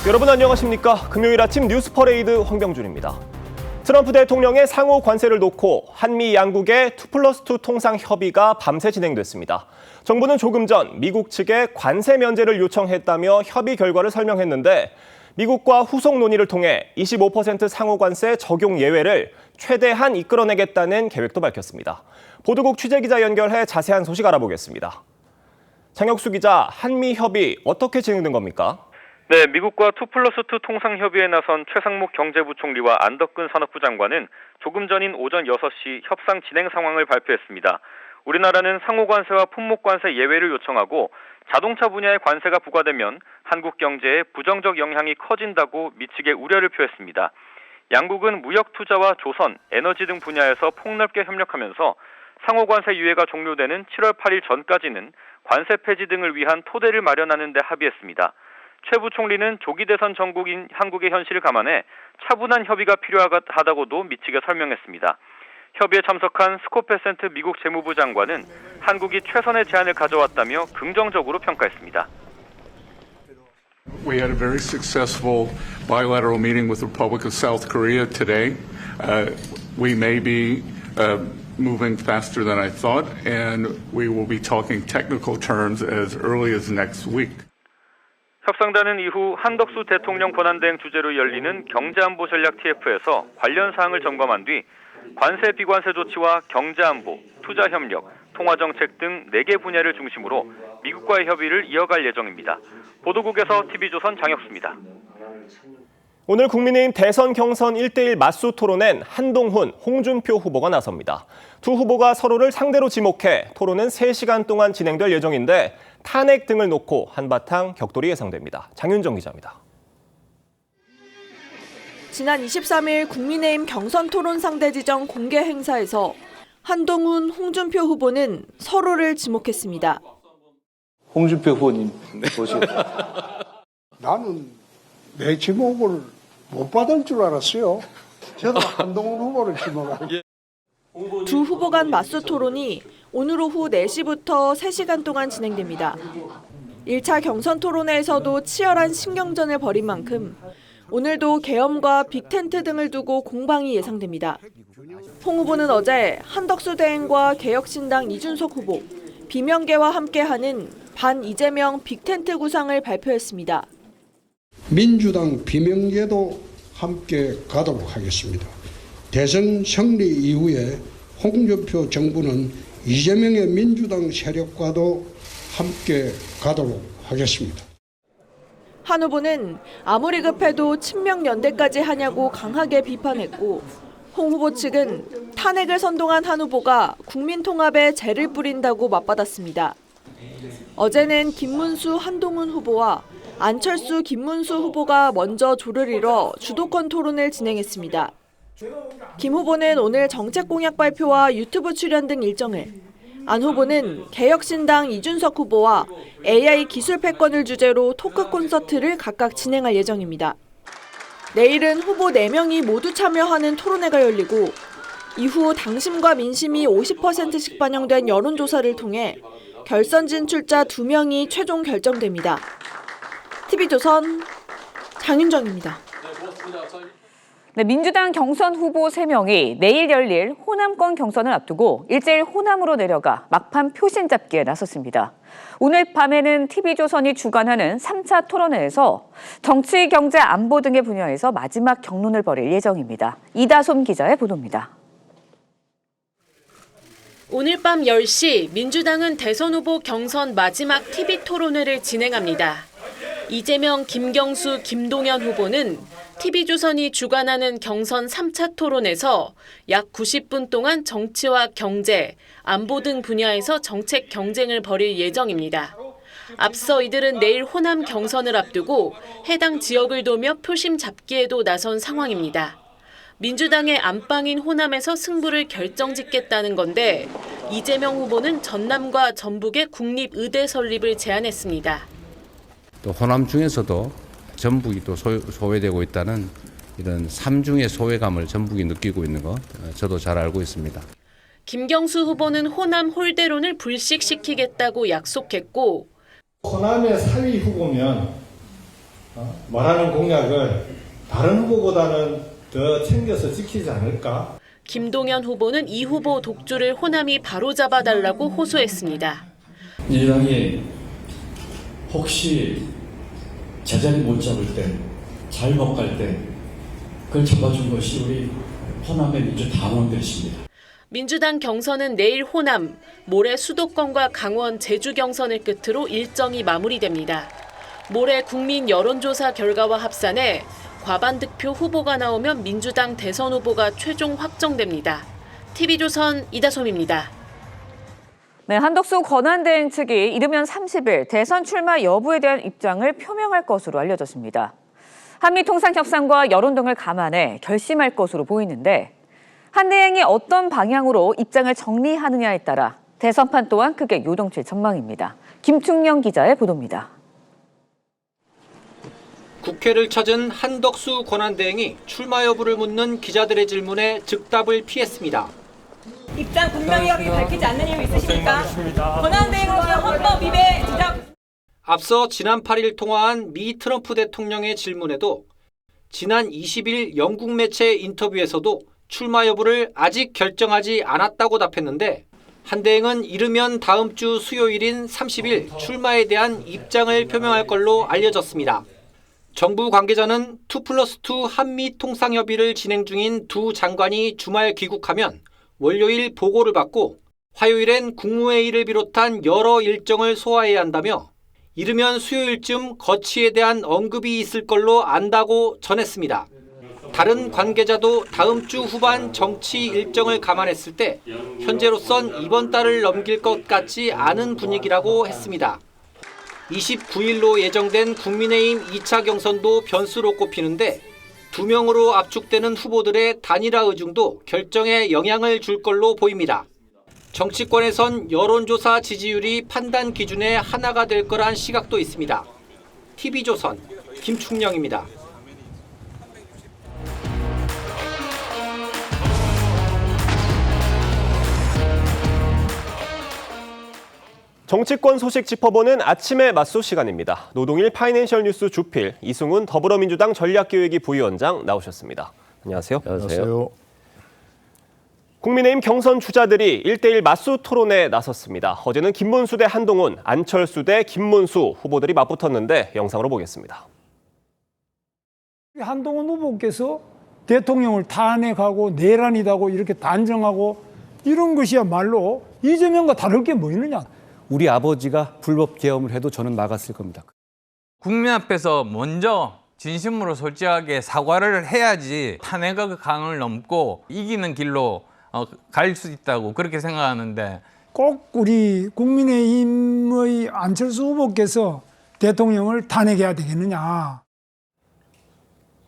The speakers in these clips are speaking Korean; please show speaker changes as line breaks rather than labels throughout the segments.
여러분 안녕하십니까? 금요일 아침 뉴스 퍼레이드 황병준입니다. 트럼프 대통령의 상호 관세를 놓고 한미 양국의 2+2 통상 협의가 밤새 진행됐습니다. 정부는 조금 전 미국 측에 관세 면제를 요청했다며 협의 결과를 설명했는데 미국과 후속 논의를 통해 25% 상호 관세 적용 예외를 최대한 이끌어내겠다는 계획도 밝혔습니다. 보도국 취재기자 연결해 자세한 소식 알아보겠습니다. 장혁수 기자, 한미 협의 어떻게 진행된 겁니까?
네, 미국과 2+2 통상협의에 나선 최상목 경제부총리와 안덕근 산업부 장관은 조금 전인 오전 6시 협상 진행 상황을 발표했습니다. 우리나라는 상호관세와 품목관세 예외를 요청하고 자동차 분야의 관세가 부과되면 한국 경제에 부정적 영향이 커진다고 미측에 우려를 표했습니다. 양국은 무역 투자와 조선, 에너지 등 분야에서 폭넓게 협력하면서 상호관세 유예가 종료되는 7월 8일 전까지는 관세 폐지 등을 위한 토대를 마련하는 데 합의했습니다. 최 부총리는 조기 대선 전국인 한국의 현실을 감안해 차분한 협의가 필요하다고도 미측에 설명했습니다. 협의에 참석한 스콧 베센트 미국 재무부 장관은 한국이 최선의 제안을 가져왔다며 긍정적으로 평가했습니다.
We had a very successful bilateral meeting with the Republic of South Korea today. We may be moving faster than I thought, and we will be talking technical terms as early as next week.
협상단은 이후 한덕수 대통령 권한대행 주재로 열리는 경제안보 전략 TF에서 관련 사항을 점검한 뒤 관세 비관세 조치와 경제안보, 투자협력, 통화정책 등 4개 분야를 중심으로 미국과의 협의를 이어갈 예정입니다. 보도국에서 TV조선 장혁수입니다.
오늘 국민의힘 대선 경선 1대1 맞수 토론엔 한동훈, 홍준표 후보가 나섭니다. 두 후보가 서로를 상대로 지목해 토론은 3시간 동안 진행될 예정인데 탄핵 등을 놓고 한바탕 격돌이 예상됩니다. 장윤정 기자입니다.
지난 23일 국민의힘 경선 토론 상대 지정 공개 행사에서 한동훈, 홍준표 후보는 서로를 지목했습니다.
홍준표 후보님 보시고 나는 내 지목을 못 받을 줄 알았어요. 저도 한동훈 후보를 지목합니다.
두 후보 간 맞수 토론이 오늘 오후 4시부터 3시간 동안 진행됩니다. 1차 경선 토론회에서도 치열한 신경전을 벌인 만큼 오늘도 계엄과 빅텐트 등을 두고 공방이 예상됩니다. 홍 후보는 어제 한덕수 대행과 개혁신당 이준석 후보, 비명계와 함께하는 반 이재명 빅텐트 구상을 발표했습니다.
민주당 비명계도 함께 가도록 하겠습니다. 대선胜利 이후에 홍준표 정부는 이재명의 민주당 세력과도 함께 가도록 하겠습니다.
한 후보는 아무리 급해도 친명연대까지 하냐고 강하게 비판했고 홍 후보 측은 탄핵을 선동한 한 후보가 국민통합에 재를 뿌린다고 맞받았습니다. 어제는 김문수, 한동훈 후보와 안철수, 김문수 후보가 먼저 조를 이뤄 주도권 토론을 진행했습니다. 김 후보는 오늘 정책 공약 발표와 유튜브 출연 등 일정을, 안 후보는 개혁신당 이준석 후보와 AI 기술 패권을 주제로 토크 콘서트를 각각 진행할 예정입니다. 내일은 후보 4명이 모두 참여하는 토론회가 열리고 이후 당심과 민심이 50%씩 반영된 여론조사를 통해 결선 진출자 2명이 최종 결정됩니다. TV조선 장윤정입니다.
네, 민주당 경선 후보 3명이 내일 열릴 호남권 경선을 앞두고 일제일 호남으로 내려가 막판 표심 잡기에 나섰습니다. 오늘 밤에는 TV조선이 주관하는 3차 토론회에서 정치, 경제, 안보 등의 분야에서 마지막 경론을 벌일 예정입니다. 이다솜 기자의 보도입니다.
오늘 밤 10시 민주당은 대선 후보 경선 마지막 TV 토론회를 진행합니다. 이재명, 김경수, 김동연 후보는 TV조선이 주관하는 경선 3차 토론에서 약 90분 동안 정치와 경제, 안보 등 분야에서 정책 경쟁을 벌일 예정입니다. 앞서 이들은 내일 호남 경선을 앞두고 해당 지역을 도며 표심 잡기에도 나선 상황입니다. 민주당의 안방인 호남에서 승부를 결정짓겠다는 건데 이재명 후보는 전남과 전북의 국립의대 설립을 제안했습니다.
또 호남 중에서도 전북이 또 소외되고 있다는 이런 삼중의 소외감을 전북이 느끼고 있는 거 저도 잘 알고 있습니다.
김경수 후보는 호남 홀대론을 불식시키겠다고 약속했고
호남의 4위 후보면 말하는 공약을 다른 후보보다는 더 챙겨서 지키지 않을까?
김동연 후보는 이 후보 독주를 호남이 바로잡아달라고 호소했습니다.
민주당이 혹시 제자리 못 잡을 때, 잘 못 갈 때 그걸 잡아준 것이 우리 호남의 민주당원들이십니다.
민주당 경선은 내일 호남, 모레 수도권과 강원, 제주 경선을 끝으로 일정이 마무리됩니다. 모레 국민 여론조사 결과와 합산해 과반 득표 후보가 나오면 민주당 대선 후보가 최종 확정됩니다. TV조선 이다솜입니다.
네, 한덕수 권한대행 측이 이르면 30일 대선 출마 여부에 대한 입장을 표명할 것으로 알려졌습니다. 한미통상협상과 여론 등을 감안해 결심할 것으로 보이는데 한 대행이 어떤 방향으로 입장을 정리하느냐에 따라 대선판 또한 크게 요동칠 전망입니다. 김충영 기자의 보도입니다.
국회를 찾은 한덕수 권한대행이 출마 여부를 묻는 기자들의 질문에 즉답을 피했습니다.
입장 분명히 밝히지 않는 이유 있으십니까? 권한대행으로서 헌법 위배 지적.
앞서 지난 8일 통화한 미 트럼프 대통령의 질문에도 지난 20일 영국 매체 인터뷰에서도 출마 여부를 아직 결정하지 않았다고 답했는데 한 대행은 이르면 다음 주 수요일인 30일 출마에 대한 입장을 표명할 걸로 알려졌습니다. 정부 관계자는 2+2 한미 통상협의를 진행 중인 두 장관이 주말 귀국하면 월요일 보고를 받고 화요일엔 국무회의를 비롯한 여러 일정을 소화해야 한다며 이르면 수요일쯤 거취에 대한 언급이 있을 걸로 안다고 전했습니다. 다른 관계자도 다음 주 후반 정치 일정을 감안했을 때 현재로선 이번 달을 넘길 것 같지 않은 분위기라고 했습니다. 29일로 예정된 국민의힘 2차 경선도 변수로 꼽히는데 2명으로 압축되는 후보들의 단일화 의중도 결정에 영향을 줄 걸로 보입니다. 정치권에선 여론조사 지지율이 판단 기준의 하나가 될 거란 시각도 있습니다. TV조선 김충영입니다.
정치권 소식 짚어보는 아침의 맞소 시간입니다. 노동일 파이낸셜 뉴스 주필 이승훈 더불어민주당 전략기획위 부위원장 나오셨습니다. 안녕하세요.
안녕하세요.
국민의힘 경선 주자들이 1대1 맞소 토론에 나섰습니다. 어제는 김문수 대 한동훈, 안철수 대 김문수 후보들이 맞붙었는데 영상으로 보겠습니다.
한동훈 후보께서 대통령을 탄핵하고 내란이다고 이렇게 단정하고 이런 것이야말로 이재명과 다를 게 뭐 있느냐.
우리 아버지가 불법 계엄을 해도 저는 막았을 겁니다.
국민 앞에서 먼저 진심으로 솔직하게 사과를 해야지 탄핵의 강을 넘고 이기는 길로 갈 수 있다고 그렇게 생각하는데
꼭 우리 국민의힘의 안철수 후보께서 대통령을 탄핵해야 되겠느냐.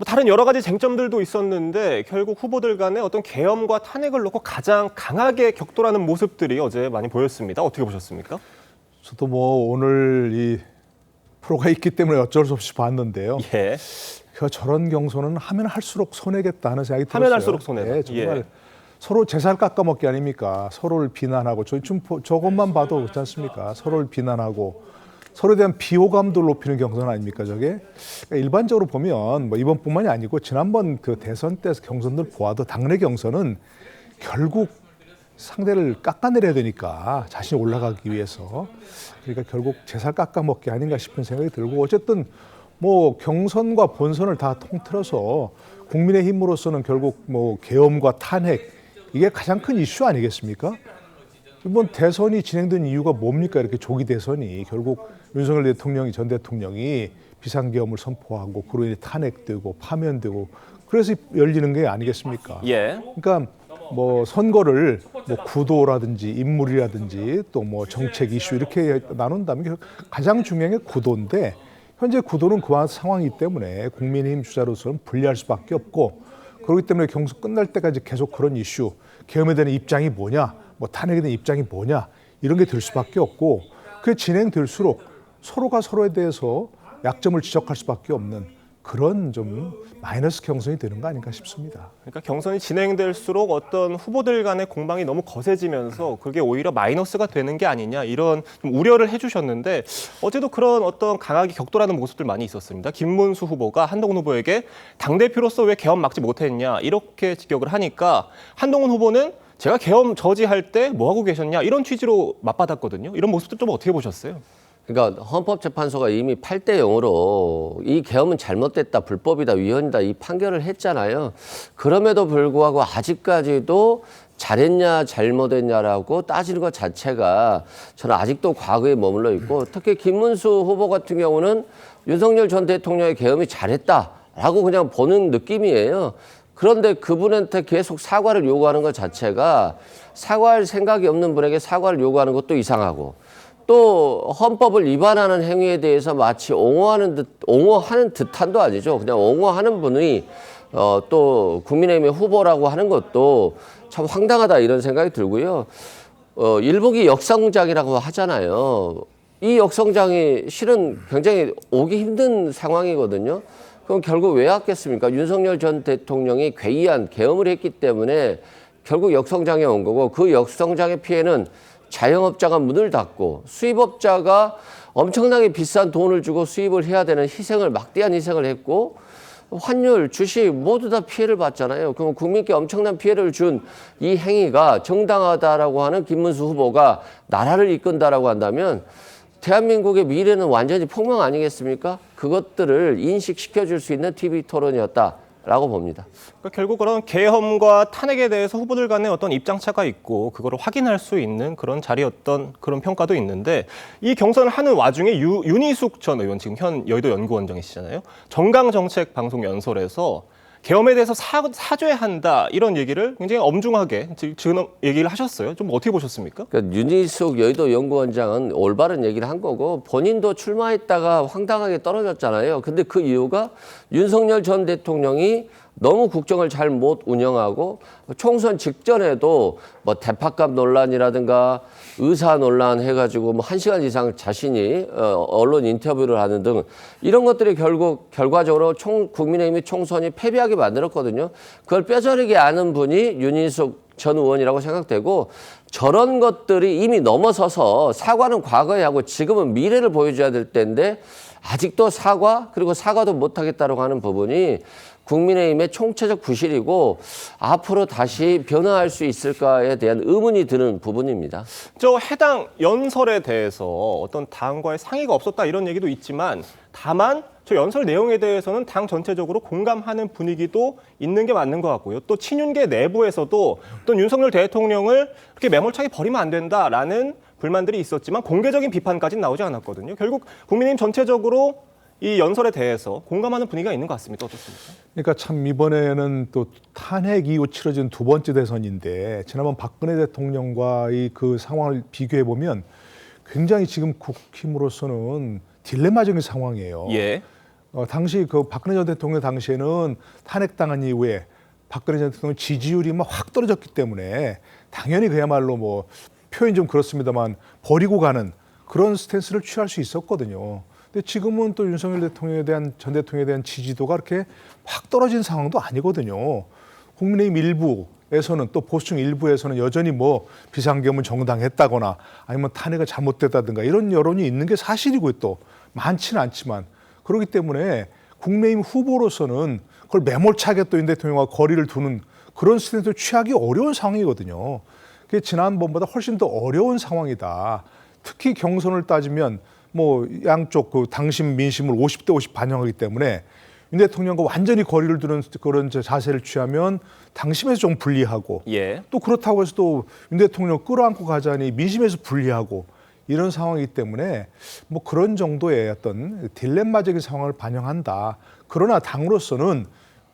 다른 여러 가지 쟁점들도 있었는데 결국 후보들 간의 어떤 계엄과 탄핵을 놓고 가장 강하게 격돌하는 모습들이 어제 많이 보였습니다. 어떻게 보셨습니까?
저도 오늘 이 프로가 있기 때문에 어쩔 수 없이 봤는데요.
예.
저런 경선은 하면 할수록 손해겠다 하는 생각이 들었어요.
하면 할수록 손해다.
예, 정말 서로 제살 깎아먹기 아닙니까? 서로를 비난하고 저것만 봐도 그렇지 않습니까? 서로를 비난하고 서로에 대한 비호감도를 높이는 경선 아닙니까, 저게? 그러니까 일반적으로 보면 이번뿐만이 아니고 지난번 그 대선 때 경선들 보아도 당내 경선은 결국 상대를 깎아내려야 되니까 자신이 올라가기 위해서 그러니까 결국 제살 깎아먹기 아닌가 싶은 생각이 들고 어쨌든 경선과 본선을 다 통틀어서 국민의힘으로서는 결국 계엄과 탄핵 이게 가장 큰 이슈 아니겠습니까? 이번 대선이 진행된 이유가 뭡니까? 이렇게 조기 대선이 결국 윤석열 대통령이 전 대통령이 비상계엄을 선포하고 그로 인해 탄핵되고 파면되고 그래서 열리는 게 아니겠습니까?
예.
그러니까 선거를 구도라든지 인물이라든지 또 정책 이슈 이렇게 나눈다면 가장 중요한 게 구도인데 현재 구도는 그와 상황이기 때문에 국민의힘 주자로서는 불리할 수밖에 없고 그렇기 때문에 경선 끝날 때까지 계속 그런 이슈 계엄에 대한 입장이 뭐냐 탄핵에 대한 입장이 뭐냐 이런 게 될 수밖에 없고 그게 진행될수록 서로가 서로에 대해서 약점을 지적할 수밖에 없는 그런 좀 마이너스 경선이 되는 거 아닌가 싶습니다.
그러니까 경선이 진행될수록 어떤 후보들 간의 공방이 너무 거세지면서 그게 오히려 마이너스가 되는 게 아니냐 이런 좀 우려를 해주셨는데 어제도 그런 어떤 강하게 격돌하는 모습들 많이 있었습니다. 김문수 후보가 한동훈 후보에게 당대표로서 왜 계엄 막지 못했냐 이렇게 직격을 하니까 한동훈 후보는 제가 계엄 저지할 때 뭐 하고 계셨냐 이런 취지로 맞받았거든요. 이런 모습도 좀 어떻게 보셨어요?
그러니까 헌법재판소가 이미 8대 0으로 이 계엄은 잘못됐다, 불법이다, 위헌이다 이 판결을 했잖아요. 그럼에도 불구하고 아직까지도 잘했냐 잘못했냐라고 따지는 것 자체가 저는 아직도 과거에 머물러 있고 특히 김문수 후보 같은 경우는 윤석열 전 대통령의 계엄이 잘했다라고 그냥 보는 느낌이에요. 그런데 그분한테 계속 사과를 요구하는 것 자체가 사과할 생각이 없는 분에게 사과를 요구하는 것도 이상하고 또 헌법을 위반하는 행위에 대해서 마치 옹호하는 듯한도 아니죠. 그냥 옹호하는 분이 또 국민의힘의 후보라고 하는 것도 참 황당하다 이런 생각이 들고요. 일복이 역성장이라고 하잖아요. 이 역성장이 실은 굉장히 오기 힘든 상황이거든요. 그럼 결국 왜 왔겠습니까? 윤석열 전 대통령이 괴이한 계엄을 했기 때문에 결국 역성장에 온 거고 그 역성장의 피해는 자영업자가 문을 닫고 수입업자가 엄청나게 비싼 돈을 주고 수입을 해야 되는 희생을 막대한 희생을 했고 환율, 주식 모두 다 피해를 봤잖아요. 그럼 국민께 엄청난 피해를 준 이 행위가 정당하다라고 하는 김문수 후보가 나라를 이끈다라고 한다면 대한민국의 미래는 완전히 폭망 아니겠습니까? 그것들을 인식시켜줄 수 있는 TV 토론이었다라고 봅니다.
그러니까 결국 그런 계엄과 탄핵에 대해서 후보들 간의 어떤 입장차가 있고 그거를 확인할 수 있는 그런 자리였던 그런 평가도 있는데 이 경선을 하는 와중에 윤희숙 전 의원 지금 현 여의도 연구원장이시잖아요. 정강정책 방송 연설에서 계엄에 대해서 사죄한다 이런 얘기를 굉장히 엄중하게 지금 얘기를 하셨어요. 좀 어떻게 보셨습니까?
그러니까 윤희숙 여의도 연구원장은 올바른 얘기를 한 거고 본인도 출마했다가 황당하게 떨어졌잖아요. 근데 그 이유가 윤석열 전 대통령이 너무 국정을 잘 못 운영하고 총선 직전에도 뭐 대파값 논란이라든가 의사 논란 해가지고 뭐 1시간 이상 자신이 언론 인터뷰를 하는 등 이런 것들이 결국 결과적으로 국민의힘이 총선이 패배하게 만들었거든요. 그걸 뼈저리게 아는 분이 윤희숙 전 의원이라고 생각되고 저런 것들이 이미 넘어서서 사과는 과거에 하고 지금은 미래를 보여줘야 될 때인데 아직도 사과 그리고 사과도 못하겠다고 하는 부분이 국민의힘의 총체적 부실이고 앞으로 다시 변화할 수 있을까에 대한 의문이 드는 부분입니다.
저 해당 연설에 대해서 어떤 당과의 상의가 없었다 이런 얘기도 있지만 다만 저 연설 내용에 대해서는 당 전체적으로 공감하는 분위기도 있는 게 맞는 것 같고요. 또 친윤계 내부에서도 어떤 윤석열 대통령을 그렇게 매몰차게 버리면 안 된다라는 불만들이 있었지만 공개적인 비판까지는 나오지 않았거든요. 결국 국민의힘 전체적으로 이 연설에 대해서 공감하는 분위기가 있는 것 같습니다. 어떻습니까?
그러니까 참 이번에는 또 탄핵 이후 치러진 두 번째 대선인데 지난번 박근혜 대통령과의 그 상황을 비교해 보면 굉장히 지금 국힘으로서는 딜레마적인 상황이에요.
예.
당시 그 박근혜 전 대통령 당시에는 탄핵당한 이후에 박근혜 전 대통령 지지율이 막 확 떨어졌기 때문에 당연히 그야말로 뭐 표현 좀 그렇습니다만 버리고 가는 그런 스탠스를 취할 수 있었거든요. 근데 지금은 또 윤석열 대통령에 대한 전 대통령에 대한 지지도가 그렇게 확 떨어진 상황도 아니거든요. 국민의힘 일부에서는 또 보수층 일부에서는 여전히 뭐 비상계엄은 정당했다거나 아니면 탄핵이 잘못됐다든가 이런 여론이 있는 게 사실이고 또 많지는 않지만 그렇기 때문에 국민의힘 후보로서는 그걸 매몰차게 또 윤 대통령과 거리를 두는 그런 스탠스를 취하기 어려운 상황이거든요. 그게 지난번보다 훨씬 더 어려운 상황이다. 특히 경선을 따지면 뭐 양쪽 그 당심 민심을 50대 50 반영하기 때문에 윤 대통령과 완전히 거리를 두는 그런 자세를 취하면 당심에서 좀 불리하고
예.
또 그렇다고 해서 또 윤 대통령 끌어안고 가자니 민심에서 불리하고 이런 상황이기 때문에 뭐 그런 정도의 어떤 딜레마적인 상황을 반영한다. 그러나 당으로서는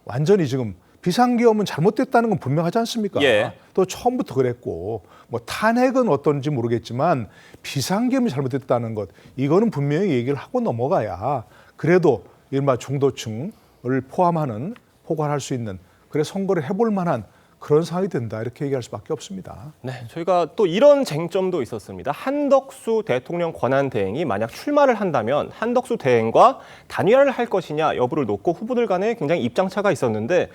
완전히 지금 비상계엄은 잘못됐다는 건 분명하지 않습니까?
예.
또 처음부터 그랬고 뭐 탄핵은 어떤지 모르겠지만 비상계엄이 잘못됐다는 것 이거는 분명히 얘기를 하고 넘어가야 그래도 이른바 중도층을 포함하는 포괄할 수 있는 그래 선거를 해볼 만한 그런 상황이 된다 이렇게 얘기할 수밖에 없습니다.
네, 저희가 또 이런 쟁점도 있었습니다. 한덕수 대통령 권한대행이 만약 출마를 한다면 한덕수 대행과 단일화를 할 것이냐 여부를 놓고 후보들 간에 굉장히 입장차가 있었는데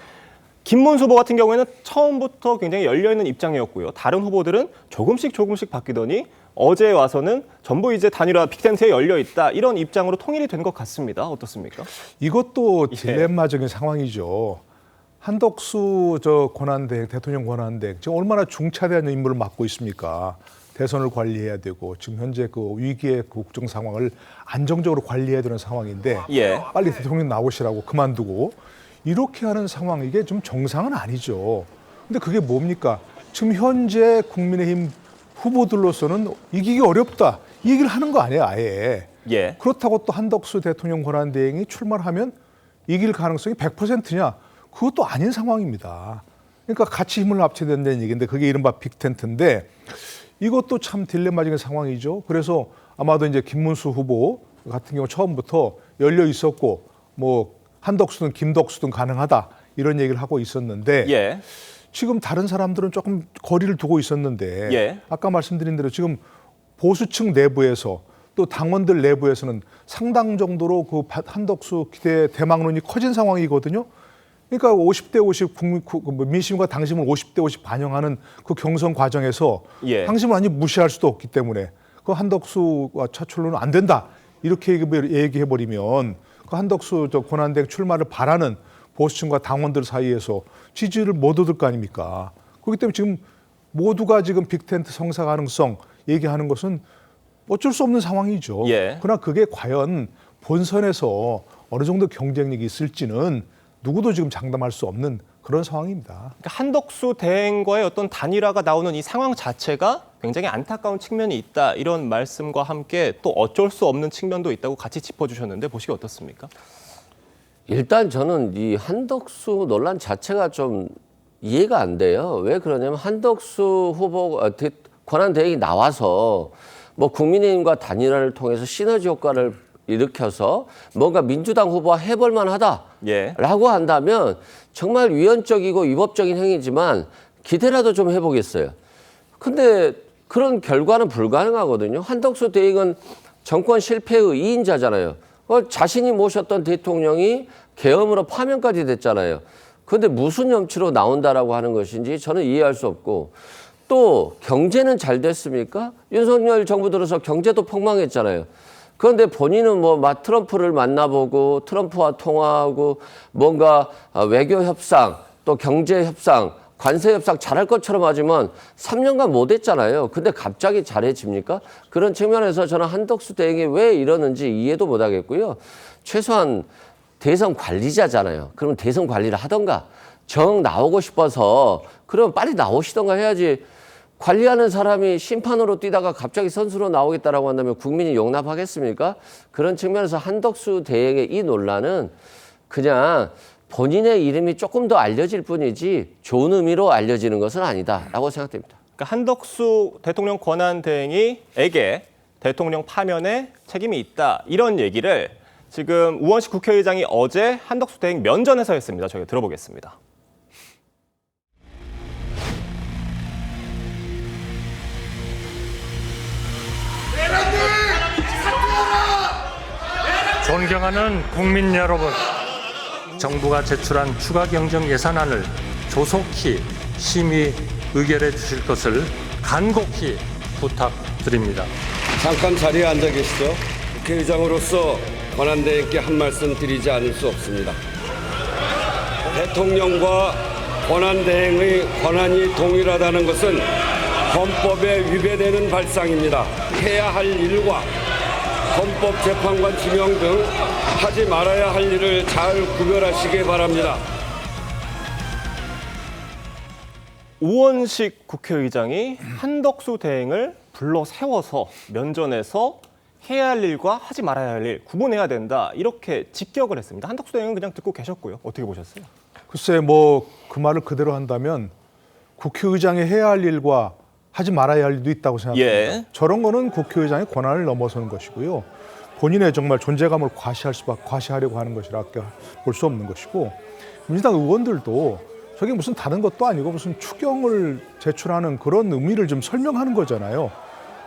김문수 후보 같은 경우에는 처음부터 굉장히 열려있는 입장이었고요. 다른 후보들은 조금씩 바뀌더니 어제 와서는 전부 이제 단일화 빅텐트에 열려있다 이런 입장으로 통일이 된 것 같습니다. 어떻습니까?
이것도 딜레마적인 상황이죠. 한덕수 권한대행, 대통령 권한대행 지금 얼마나 중차대한 임무를 맡고 있습니까? 대선을 관리해야 되고 지금 현재 그 위기의 국정 상황을 안정적으로 관리해야 되는 상황인데 빨리 대통령 나오시라고 그만두고 이렇게 하는 상황 이게 좀 정상은 아니죠. 근데 그게 뭡니까? 지금 현재 국민의힘 후보들로서는 이기기 어렵다 이 얘기를 하는 거 아니에요, 아예. 그렇다고 또 한덕수 대통령 권한대행이 출마를 하면 이길 가능성이 100%냐? 그것도 아닌 상황입니다. 그러니까 같이 힘을 합쳐야 된다는 얘기인데 그게 이른바 빅텐트인데 이것도 참 딜레마적인 상황이죠. 그래서 아마도 이제 김문수 후보 같은 경우 처음부터 열려 있었고 뭐 한덕수든 김덕수든 가능하다 이런 얘기를 하고 있었는데 지금 다른 사람들은 조금 거리를 두고 있었는데 아까 말씀드린 대로 지금 보수층 내부에서 또 당원들 내부에서는 상당 정도로 그 한덕수 기대 대망론이 커진 상황이거든요. 그러니까 50대 50 민심과 당심을 50대 50 반영하는 그 경선 과정에서 당심을 완전히 무시할 수도 없기 때문에 그 한덕수와 차출로는 안 된다 이렇게 얘기해버리면 그 한덕수 권한대행 출마를 바라는 보수층과 당원들 사이에서 지지를 못 얻을 거 아닙니까? 그렇기 때문에 지금 모두가 지금 빅텐트 성사 가능성 얘기하는 것은 어쩔 수 없는 상황이죠. 그러나 그게 과연 본선에서 어느 정도 경쟁력이 있을지는 누구도 지금 장담할 수 없는 그런 상황입니다.
그러니까 한덕수 대행과의 어떤 단일화가 나오는 이 상황 자체가 굉장히 안타까운 측면이 있다 이런 말씀과 함께 또 어쩔 수 없는 측면도 있다고 같이 짚어주셨는데 보시기 어떻습니까?
일단 저는 이 한덕수 논란 자체가 좀 이해가 안 돼요. 왜 그러냐면 한덕수 후보 권한대행이 나와서 뭐 국민의힘과 단일화를 통해서 시너지 효과를 일으켜서 뭔가 민주당 후보와 해볼 만하다라고 한다면 정말 위헌적이고 위법적인 행위지만 기대라도 좀 해보겠어요. 근데 그런 결과는 불가능하거든요. 한덕수 대행은 정권 실패의 2인자잖아요. 자신이 모셨던 대통령이 계엄으로 파면까지 됐잖아요. 그런데 무슨 염치로 나온다라고 하는 것인지 저는 이해할 수 없고 또 경제는 잘 됐습니까? 윤석열 정부 들어서 경제도 폭망했잖아요. 그런데 본인은 뭐 트럼프를 만나보고 트럼프와 통화하고 뭔가 외교 협상 또 경제 협상 관세 협상 잘할 것처럼 하지만 3년간 못했잖아요. 근데 갑자기 잘해집니까? 그런 측면에서 저는 한덕수 대행이 왜 이러는지 이해도 못하겠고요. 최소한 대선 관리자잖아요. 그러면 대선 관리를 하던가 정 나오고 싶어서 그러면 빨리 나오시던가 해야지. 관리하는 사람이 심판으로 뛰다가 갑자기 선수로 나오겠다라고 한다면 국민이 용납하겠습니까? 그런 측면에서 한덕수 대행의 이 논란은 그냥 본인의 이름이 조금 더 알려질 뿐이지 좋은 의미로 알려지는 것은 아니다라고 생각됩니다.
그러니까 한덕수 대통령 권한대행에게 대통령 파면에 책임이 있다 이런 얘기를 지금 우원식 국회의장이 어제 한덕수 대행 면전에서 했습니다. 저희가 들어보겠습니다.
존경하는 국민 여러분, 정부가 제출한 추가 경정 예산안을 조속히 심의 의결해 주실 것을 간곡히 부탁드립니다.
잠깐 자리에 앉아 계시죠. 국회의장으로서 권한대행께 한 말씀 드리지 않을 수 없습니다. 대통령과 권한대행의 권한이 동일하다는 것은 헌법에 위배되는 발상입니다. 해야 할 일과 헌법재판관 지명 등 하지 말아야 할 일을 잘 구별하시기 바랍니다.
우원식 국회의장이 한덕수 대행을 불러 세워서 면전에서 해야 할 일과 하지 말아야 할 일 구분해야 된다 이렇게 직격을 했습니다. 한덕수 대행은 그냥 듣고 계셨고요. 어떻게 보셨어요?
글쎄 뭐 그 말을 그대로 한다면 국회의장이 해야 할 일과 하지 말아야 할 일도 있다고 생각합니다. 저런 거는 국회의장의 권한을 넘어서는 것이고요. 본인의 정말 존재감을 과시하려고 하는 것이라 볼 수 없는 것이고 민주당 의원들도 저게 무슨 다른 것도 아니고 무슨 추경을 제출하는 그런 의미를 좀 설명하는 거잖아요.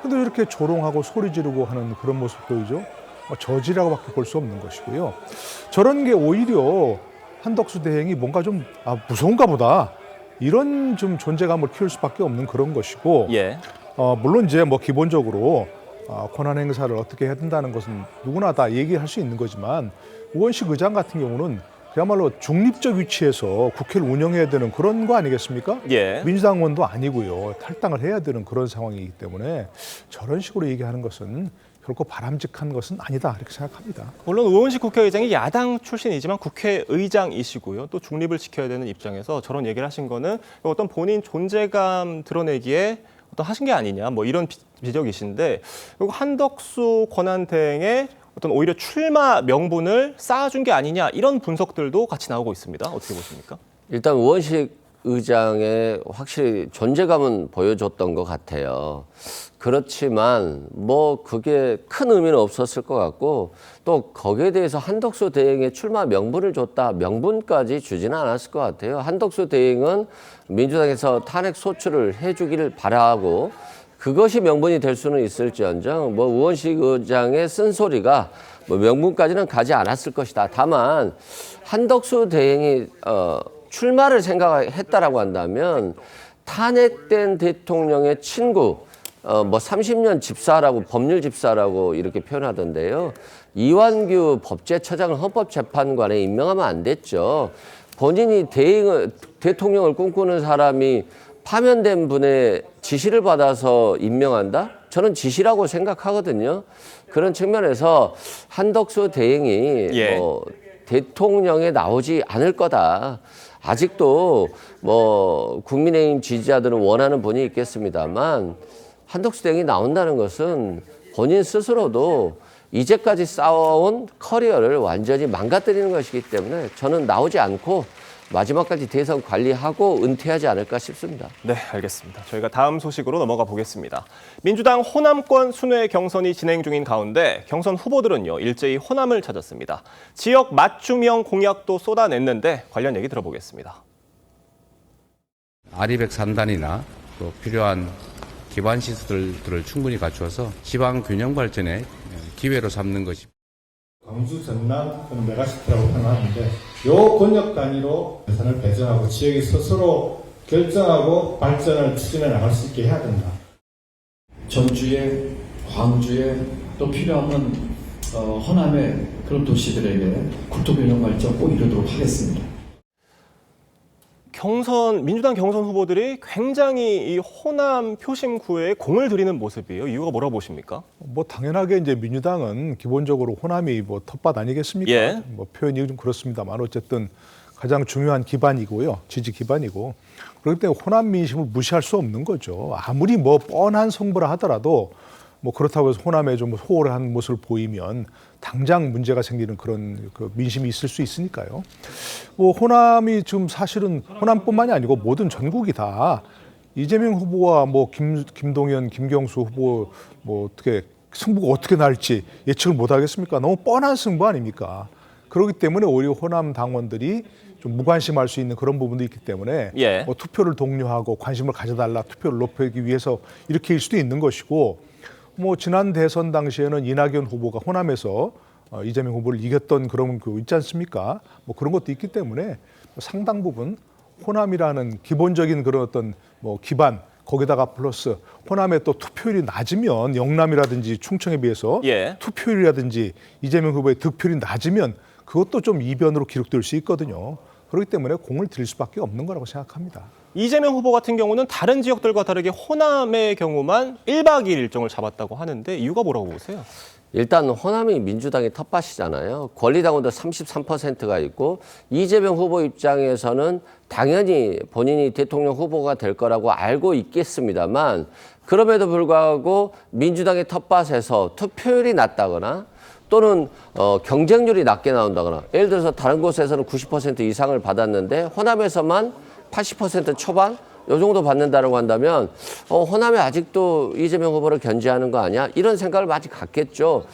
근데 이렇게 조롱하고 소리 지르고 하는 그런 모습 보이죠? 저지라고밖에 볼 수 없는 것이고요. 저런 게 오히려 한덕수 대행이 뭔가 좀 무서운가 보다 이런 좀 존재감을 키울 수밖에 없는 그런 것이고,
예.
물론 이제 뭐 기본적으로 권한 행사를 어떻게 해야 된다는 것은 누구나 다 얘기할 수 있는 거지만 우원식 의장 같은 경우는 그야말로 중립적 위치에서 국회를 운영해야 되는 그런 거 아니겠습니까?
예.
민주당 의원도 아니고요. 탈당을 해야 되는 그런 상황이기 때문에 저런 식으로 얘기하는 것은 결코 바람직한 것은 아니다 이렇게 생각합니다.
물론 우원식 국회의장이 야당 출신이지만 국회의장이시고요. 또 중립을 지켜야 되는 입장에서 저런 얘기를 하신 거는 어떤 본인 존재감 드러내기에 어떤 하신 게 아니냐 뭐 이런 지적이신데, 그리고 한덕수 권한대행의 어떤 오히려 출마 명분을 쌓아준 게 아니냐 이런 분석들도 같이 나오고 있습니다. 어떻게 보십니까?
일단 우원식 의장의 확실히 존재감은 보여줬던 것 같아요. 그렇지만 뭐 그게 큰 의미는 없었을 것 같고, 또 거기에 대해서 한덕수 대행의 출마 명분을 줬다, 명분까지 주지는 않았을 것 같아요. 한덕수 대행은 민주당에서 탄핵 소추를 해주기를 바라고 그것이 명분이 될 수는 있을지언정 뭐 우원식 의장의 쓴소리가 뭐 명분까지는 가지 않았을 것이다. 다만 한덕수 대행이 출마를 생각했다라고 한다면 탄핵된 대통령의 친구, 뭐 30년 집사라고, 법률 집사라고 이렇게 표현하던데요. 이완규 법제처장을 헌법재판관에 임명하면 안 됐죠. 본인이 대통령을 꿈꾸는 사람이 파면된 분의 지시를 받아서 임명한다? 저는 지시라고 생각하거든요. 그런 측면에서 한덕수 대행이 뭐 대통령에 나오지 않을 거다. 아직도 뭐 국민의힘 지지자들은 원하는 분이 있겠습니다만 한덕수 대행이 나온다는 것은 본인 스스로도 이제까지 쌓아온 커리어를 완전히 망가뜨리는 것이기 때문에 저는 나오지 않고 마지막까지 대선 관리하고 은퇴하지 않을까 싶습니다.
네, 알겠습니다. 저희가 다음 소식으로 넘어가 보겠습니다. 민주당 호남권 순회 경선이 진행 중인 가운데 경선 후보들은요, 일제히 호남을 찾았습니다. 지역 맞춤형 공약도 쏟아냈는데 관련 얘기 들어보겠습니다.
아리백 3단이나 또 필요한 기반 시설들을 충분히 갖추어서 지방 균형 발전의 기회로 삼는 것이.
광주, 전남, 메가시티라고 표현하는데 요 권역 단위로 예산을 배정하고 지역이 스스로 결정하고 발전을 추진해 나갈 수 있게 해야 된다.
전주에, 광주에 또 필요하면 호남의 그런 도시들에게 국토균형 발전 꼭 이루도록 하겠습니다.
민주당 경선 후보들이 굉장히 이 호남 표심 구애에 공을 들이는 모습이에요. 이유가 뭐라고 보십니까?
뭐 당연하게 이제 민주당은 기본적으로 호남이 뭐 텃밭 아니겠습니까?
예.
뭐 표현이 좀 그렇습니다만 어쨌든 가장 중요한 기반이고요. 지지 기반이고. 그렇기 때문에 호남 민심을 무시할 수 없는 거죠. 아무리 뭐 뻔한 성부라 하더라도 뭐 그렇다고 해서 호남에 좀 소홀한 모습을 보이면 당장 문제가 생기는 그런 그 민심이 있을 수 있으니까요. 뭐 호남이 지금 사실은 호남뿐만이 아니고 모든 전국이 다 이재명 후보와 뭐 김동연, 김경수 후보 뭐 어떻게 승부가 어떻게 날지 예측을 못 하겠습니까? 너무 뻔한 승부 아닙니까? 그렇기 때문에 오히려 호남 당원들이 좀 무관심할 수 있는 그런 부분도 있기 때문에 뭐 투표를 독려하고 관심을 가져달라, 투표를 높이기 위해서 이렇게일 수도 있는 것이고, 뭐 지난 대선 당시에는 이낙연 후보가 호남에서 이재명 후보를 이겼던 그런 그 있지 않습니까? 뭐 그런 것도 있기 때문에 상당 부분 호남이라는 기본적인 그런 어떤 뭐 기반, 거기다가 플러스 호남의 또 투표율이 낮으면 영남이라든지 충청에 비해서 투표율이라든지 이재명 후보의 득표율이 낮으면 그것도 좀 이변으로 기록될 수 있거든요. 그렇기 때문에 공을 들일 수밖에 없는 거라고 생각합니다.
이재명 후보 같은 경우는 다른 지역들과 다르게 호남의 경우만 1박 2일 일정을 잡았다고 하는데 이유가 뭐라고 보세요?
일단 호남이 민주당의 텃밭이잖아요. 권리당원도 33%가 있고 이재명 후보 입장에서는 당연히 본인이 대통령 후보가 될 거라고 알고 있겠습니다만, 그럼에도 불구하고 민주당의 텃밭에서 투표율이 낮다거나 또는 경쟁률이 낮게 나온다거나, 예를 들어서 다른 곳에서는 90% 이상을 받았는데 호남에서만 80% 초반 요 정도 받는다라고 한다면 호남에 아직도 이재명 후보를 견제하는 거 아니야? 이런 생각을 많이 갖겠죠.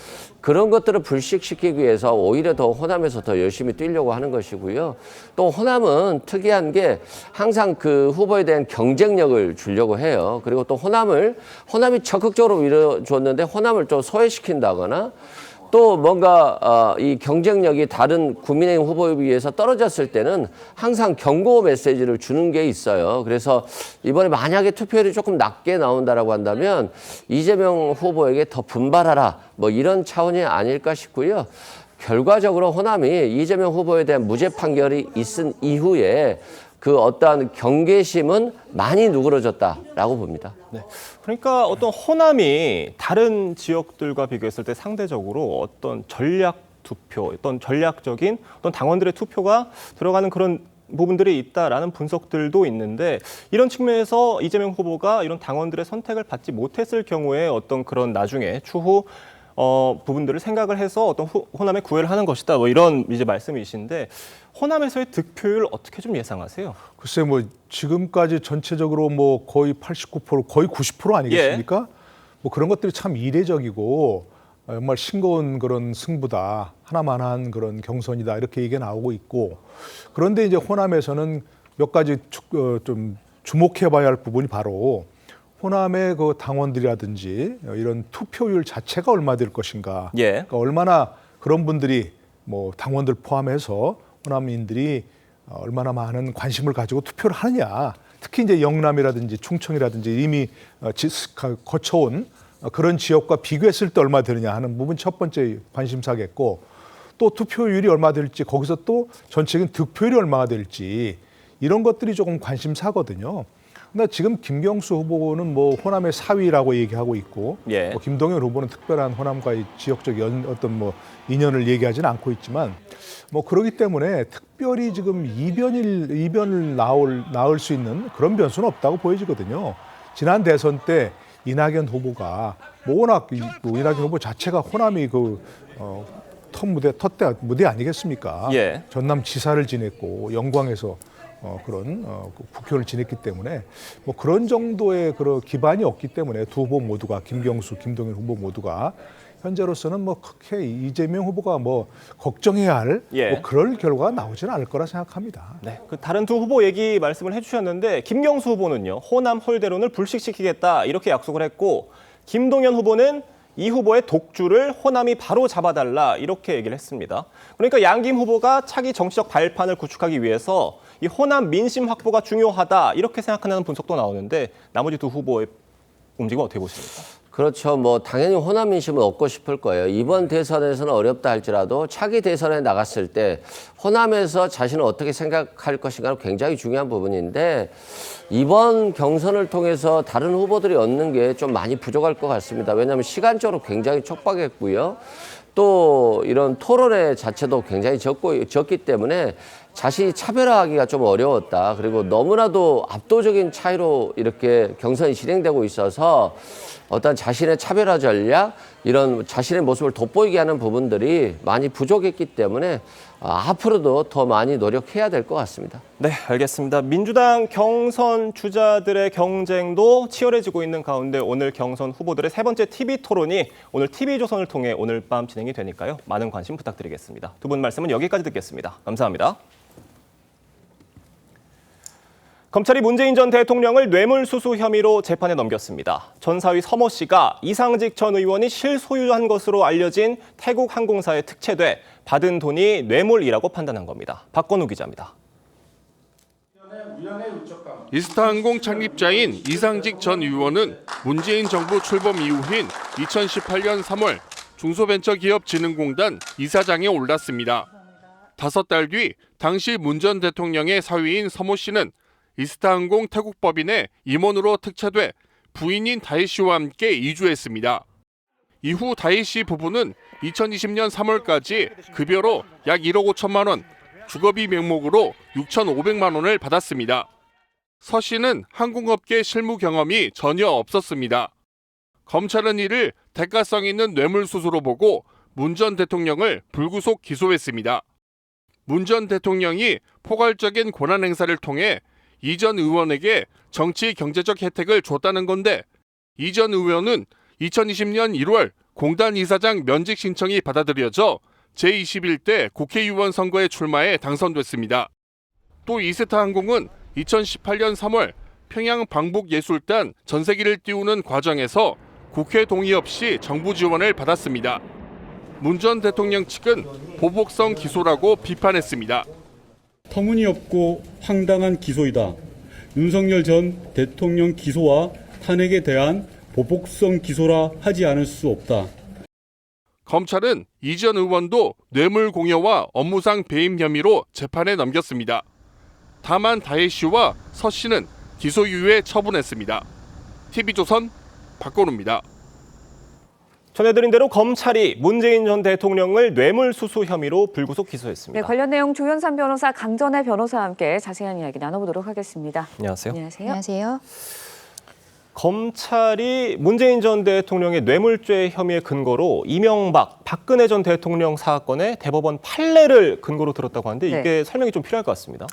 그런 것들을 불식시키기 위해서 오히려 더 호남에서 더 열심히 뛰려고 하는 것이고요. 또 호남은 특이한 게 항상 그 후보에 대한 경쟁력을 주려고 해요. 그리고 또 호남이 적극적으로 밀어줬는데 호남을 좀 소외시킨다거나 또 뭔가 이 경쟁력이 다른 국민의힘 후보에 비해서 떨어졌을 때는 항상 경고 메시지를 주는 게 있어요. 그래서 이번에 만약에 투표율이 조금 낮게 나온다라고 한다면 이재명 후보에게 더 분발하라 뭐 이런 차원이 아닐까 싶고요. 결과적으로 호남이 이재명 후보에 대한 무죄 판결이 있은 이후에 그 어떠한 경계심은 많이 누그러졌다라고 봅니다.
네. 그러니까 어떤 호남이 다른 지역들과 비교했을 때 상대적으로 어떤 전략 투표, 어떤 전략적인 어떤 당원들의 투표가 들어가는 그런 부분들이 있다라는 분석들도 있는데 이런 측면에서 이재명 후보가 이런 당원들의 선택을 받지 못했을 경우에 어떤 그런 나중에 추후 부분들을 생각을 해서 어떤 호남에 구애를 하는 것이다. 뭐 이런 이제 말씀이신데 호남에서의 득표율 어떻게 좀 예상하세요?
글쎄 뭐 지금까지 전체적으로 뭐 거의 89% 거의 90% 아니겠습니까? 뭐 그런 것들이 참 이례적이고 정말 싱거운 그런 승부다. 하나만한 그런 경선이다. 이렇게 얘기가 나오고 있고 그런데 이제 호남에서는 몇 가지 좀 주목해봐야 할 부분이 바로 호남의 그 당원들이라든지 이런 투표율 자체가 얼마 될 것인가. 그러니까 얼마나 그런 분들이 뭐 당원들 포함해서 호남인들이 얼마나 많은 관심을 가지고 투표를 하느냐. 특히 이제 영남이라든지 충청이라든지 이미 거쳐온 그런 지역과 비교했을 때 얼마 되느냐 하는 부분 첫 번째 관심사겠고 또 투표율이 얼마 될지 거기서 또 전체적인 득표율이 얼마가 될지 이런 것들이 조금 관심사거든요. 근데 지금 김경수 후보는 뭐 호남의 사위라고 얘기하고 있고 뭐 김동연 후보는 특별한 호남과의 지역적 어떤 뭐 인연을 얘기하지는 않고 있지만 뭐 그렇기 때문에 특별히 지금 이변을 낳을 수 있는 그런 변수는 없다고 보여지거든요. 지난 대선 때 이낙연 후보가 뭐 워낙 이낙연 후보 자체가 호남이 첫 무대 아니겠습니까? 전남 지사를 지냈고 영광에서 그런 국회의원을 지냈기 때문에 뭐 그런 정도의 그런 기반이 없기 때문에 두 후보 모두가 김경수, 김동연 후보 모두가 현재로서는 뭐 크게 이재명 후보가 뭐 걱정해야 할 뭐 그럴 결과가 나오지는 않을 거라 생각합니다.
네, 그 다른 두 후보 얘기 말씀을 해주셨는데 김경수 후보는요 호남 홀대론을 불식시키겠다 이렇게 약속을 했고 김동연 후보는 이 후보의 독주를 호남이 바로 잡아달라 이렇게 얘기를 했습니다. 그러니까 양김 후보가 차기 정치적 발판을 구축하기 위해서 이 호남 민심 확보가 중요하다 이렇게 생각하는 분석도 나오는데 나머지 두 후보의 움직임은 어떻게 보십니까?
그렇죠. 뭐 당연히 호남 민심을 얻고 싶을 거예요. 이번 대선에서는 어렵다 할지라도 차기 대선에 나갔을 때 호남에서 자신을 어떻게 생각할 것인가는 굉장히 중요한 부분인데 이번 경선을 통해서 다른 후보들이 얻는 게 좀 많이 부족할 것 같습니다. 왜냐하면 시간적으로 굉장히 촉박했고요. 또 이런 토론회 자체도 굉장히 적기 때문에 자신이 차별화하기가 좀 어려웠다. 그리고 너무나도 압도적인 차이로 이렇게 경선이 진행되고 있어서 어떤 자신의 차별화 전략, 이런 자신의 모습을 돋보이게 하는 부분들이 많이 부족했기 때문에 앞으로도 더 많이 노력해야 될 것 같습니다.
네, 알겠습니다. 민주당 경선 주자들의 경쟁도 치열해지고 있는 가운데 오늘 경선 후보들의 세 번째 TV 토론이 오늘 TV조선을 통해 오늘 밤 진행이 되니까요. 많은 관심 부탁드리겠습니다. 두 분 말씀은 여기까지 듣겠습니다. 감사합니다. 검찰이 문재인 전 대통령을 뇌물수수 혐의로 재판에 넘겼습니다. 전 사위 서모 씨가 이상직 전 의원이 실소유한 것으로 알려진 태국 항공사에 특채돼 받은 돈이 뇌물이라고 판단한 겁니다. 박건우 기자입니다.
이스타항공 창립자인 이상직 전 의원은 문재인 정부 출범 이후인 2018년 3월 중소벤처기업진흥공단 이사장에 올랐습니다. 5달 뒤 당시 문 전 대통령의 사위인 서모 씨는 이스타항공 태국법인의 임원으로 특채돼 부인인 다혜 씨와 함께 이주했습니다. 이후 다혜 씨 부부는 2020년 3월까지 급여로 약 1억 5천만 원, 주거비 명목으로 6,500만 원을 받았습니다. 서 씨는 항공업계 실무 경험이 전혀 없었습니다. 검찰은 이를 대가성 있는 뇌물수수로 보고 문 전 대통령을 불구속 기소했습니다. 문 전 대통령이 포괄적인 권한 행사를 통해 이 전 의원에게 정치 경제적 혜택을 줬다는 건데 이 전 의원은 2020년 1월 공단 이사장 면직 신청이 받아들여져 제21대 국회의원 선거에 출마해 당선됐습니다. 또 이스타항공은 2018년 3월 평양 방북예술단 전세기를 띄우는 과정에서 국회 동의 없이 정부 지원을 받았습니다. 문 전 대통령 측은 보복성 기소라고 비판했습니다.
터무니없고 황당한 기소이다. 윤석열 전 대통령 기소와 탄핵에 대한 보복성 기소라 하지 않을 수 없다.
검찰은 이 전 의원도 뇌물 공여와 업무상 배임 혐의로 재판에 넘겼습니다. 다만 다혜 씨와 서 씨는 기소유예 처분했습니다. TV조선 박건우입니다.
전해드린 대로 검찰이 문재인 전 대통령을 뇌물수수 혐의로 불구속 기소했습니다.
네, 관련 내용 조현삼 변호사, 강전의 변호사와 함께 자세한 이야기 나눠보도록 하겠습니다.
안녕하세요.
안녕하세요.
검찰이 문재인 전 대통령의 뇌물죄 혐의의 근거로 이명박, 박근혜 전 대통령 사건의 대법원 판례를 근거로 들었다고 하는데 이게 설명이 좀 필요할 것 같습니다.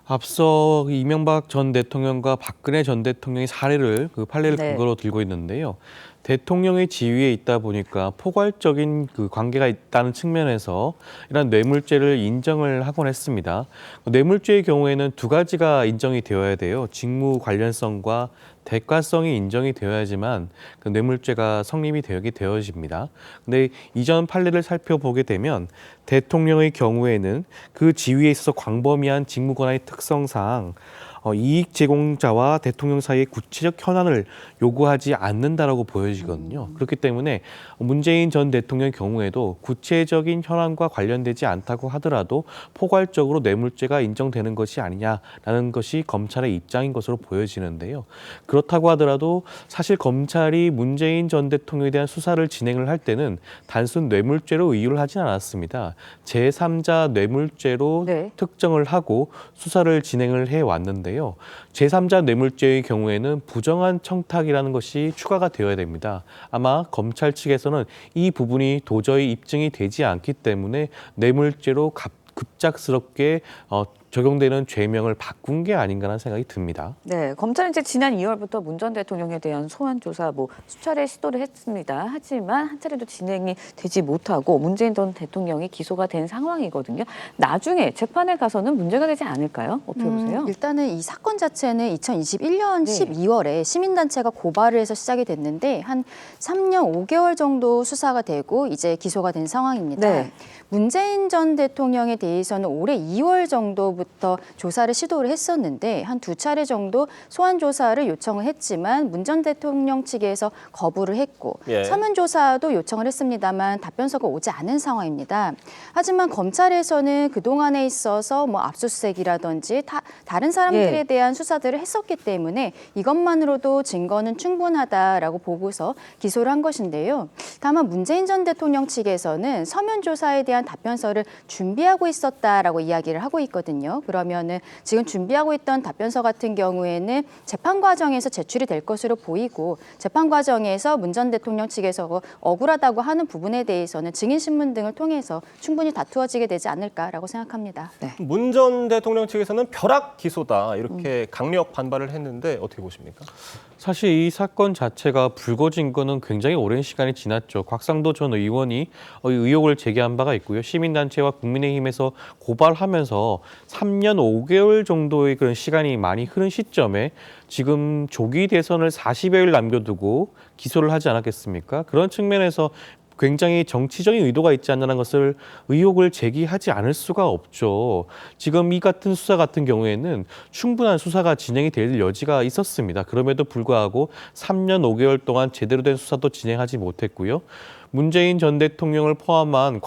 앞서 이명박 전 대통령과 박근혜 전 대통령의 사례를 그 판례를 근거로 들고 있는데요. 대통령의 지위에 있다 보니까 포괄적인 그 관계가 있다는 측면에서 이런 뇌물죄를 인정을 하곤 했습니다. 뇌물죄의 경우에는 두 가지가 인정이 되어야 돼요. 직무 관련성과 대가성이 인정이 되어야지만 그 뇌물죄가 성립이 되어집니다. 근데 이전 판례를 살펴보게 되면 대통령의 경우에는 그 지위에 있어서 광범위한 직무 권한의 특성상 이익 제공자와 대통령 사이의 구체적 현안을 요구하지 않는다라고 보여지거든요. 그렇기 때문에 문재인 전 대통령의 경우에도 구체적인 현안과 관련되지 않다고 하더라도 포괄적으로 뇌물죄가 인정되는 것이 아니냐라는 것이 검찰의 입장인 것으로 보여지는데요. 그렇다고 하더라도 사실 검찰이 문재인 전 대통령에 대한 수사를 진행을 할 때는 단순 뇌물죄로 의유를 하진 않았습니다. 제3자 뇌물죄로 특정을 하고 수사를 진행을 해왔는데요. 제3자 뇌물죄의 경우에는 부정한 청탁이라는 것이 추가가 되어야 됩니다. 아마 검찰 측에서는 이 부분이 도저히 입증이 되지 않기 때문에 뇌물죄로 급작스럽게 적용되는 죄명을 바꾼 게 아닌가라는 생각이 듭니다.
네, 검찰은 이제 지난 2월부터 문 전 대통령에 대한 소환 조사 수차례 시도를 했습니다. 하지만 한 차례도 진행이 되지 못하고 문재인 전 대통령이 기소가 된 상황이거든요. 나중에 재판에 가서는 문제가 되지 않을까요? 어떻게 보세요?
일단은 이 사건 자체는 2021년 12월에 시민단체가 고발을 해서 시작이 됐는데 한 3년 5개월 정도 수사가 되고 이제 기소가 된 상황입니다. 문재인 전 대통령에 대해서는 올해 2월 정도부터 조사를 시도를 했었는데 한 2차례 정도 소환 조사를 요청을 했지만 문 전 대통령 측에서 거부를 했고 서면 조사도 요청을 했습니다만 답변서가 오지 않은 상황입니다. 하지만 검찰에서는 그동안에 있어서 압수수색이라든지 다른 사람들에 대한 수사들을 했었기 때문에 이것만으로도 증거는 충분하다라고 보고서 기소를 한 것인데요. 다만 문재인 전 대통령 측에서는 서면 조사에 대한 답변서를 준비하고 있었다라고 이야기를 하고 있거든요. 그러면은 지금 준비하고 있던 답변서 같은 경우에는 재판 과정에서 제출이 될 것으로 보이고 재판 과정에서 문 전 대통령 측에서 억울하다고 하는 부분에 대해서는 증인신문 등을 통해서 충분히 다투어지게 되지 않을까라고 생각합니다.
문 전 대통령 측에서는 벼락 기소다 이렇게 강력 반발을 했는데 어떻게 보십니까?
사실 이 사건 자체가 불거진 거는 굉장히 오랜 시간이 지났죠. 곽상도 전 의원이 의혹을 제기한 바가 있고요. 시민단체와 국민의힘에서 고발하면서 3년 5개월 정도의 그런 시간이 많이 흐른 시점에 지금 조기 대선을 40여일 남겨두고 기소를 하지 않았겠습니까? 그런 측면에서 굉장히 정치적인 의도가 있지 않냐는 것을 의혹을 제기하지 않을 수가 없죠. 지금 이 같은 수사 같은 경우에는 충분한 수사가 진행이 될 여지가 있었습니다. 그럼에도 불구하고 3년 5개월 동안 제대로 된 수사도 진행하지 못했고요. 문재인 전 대통령을 포함한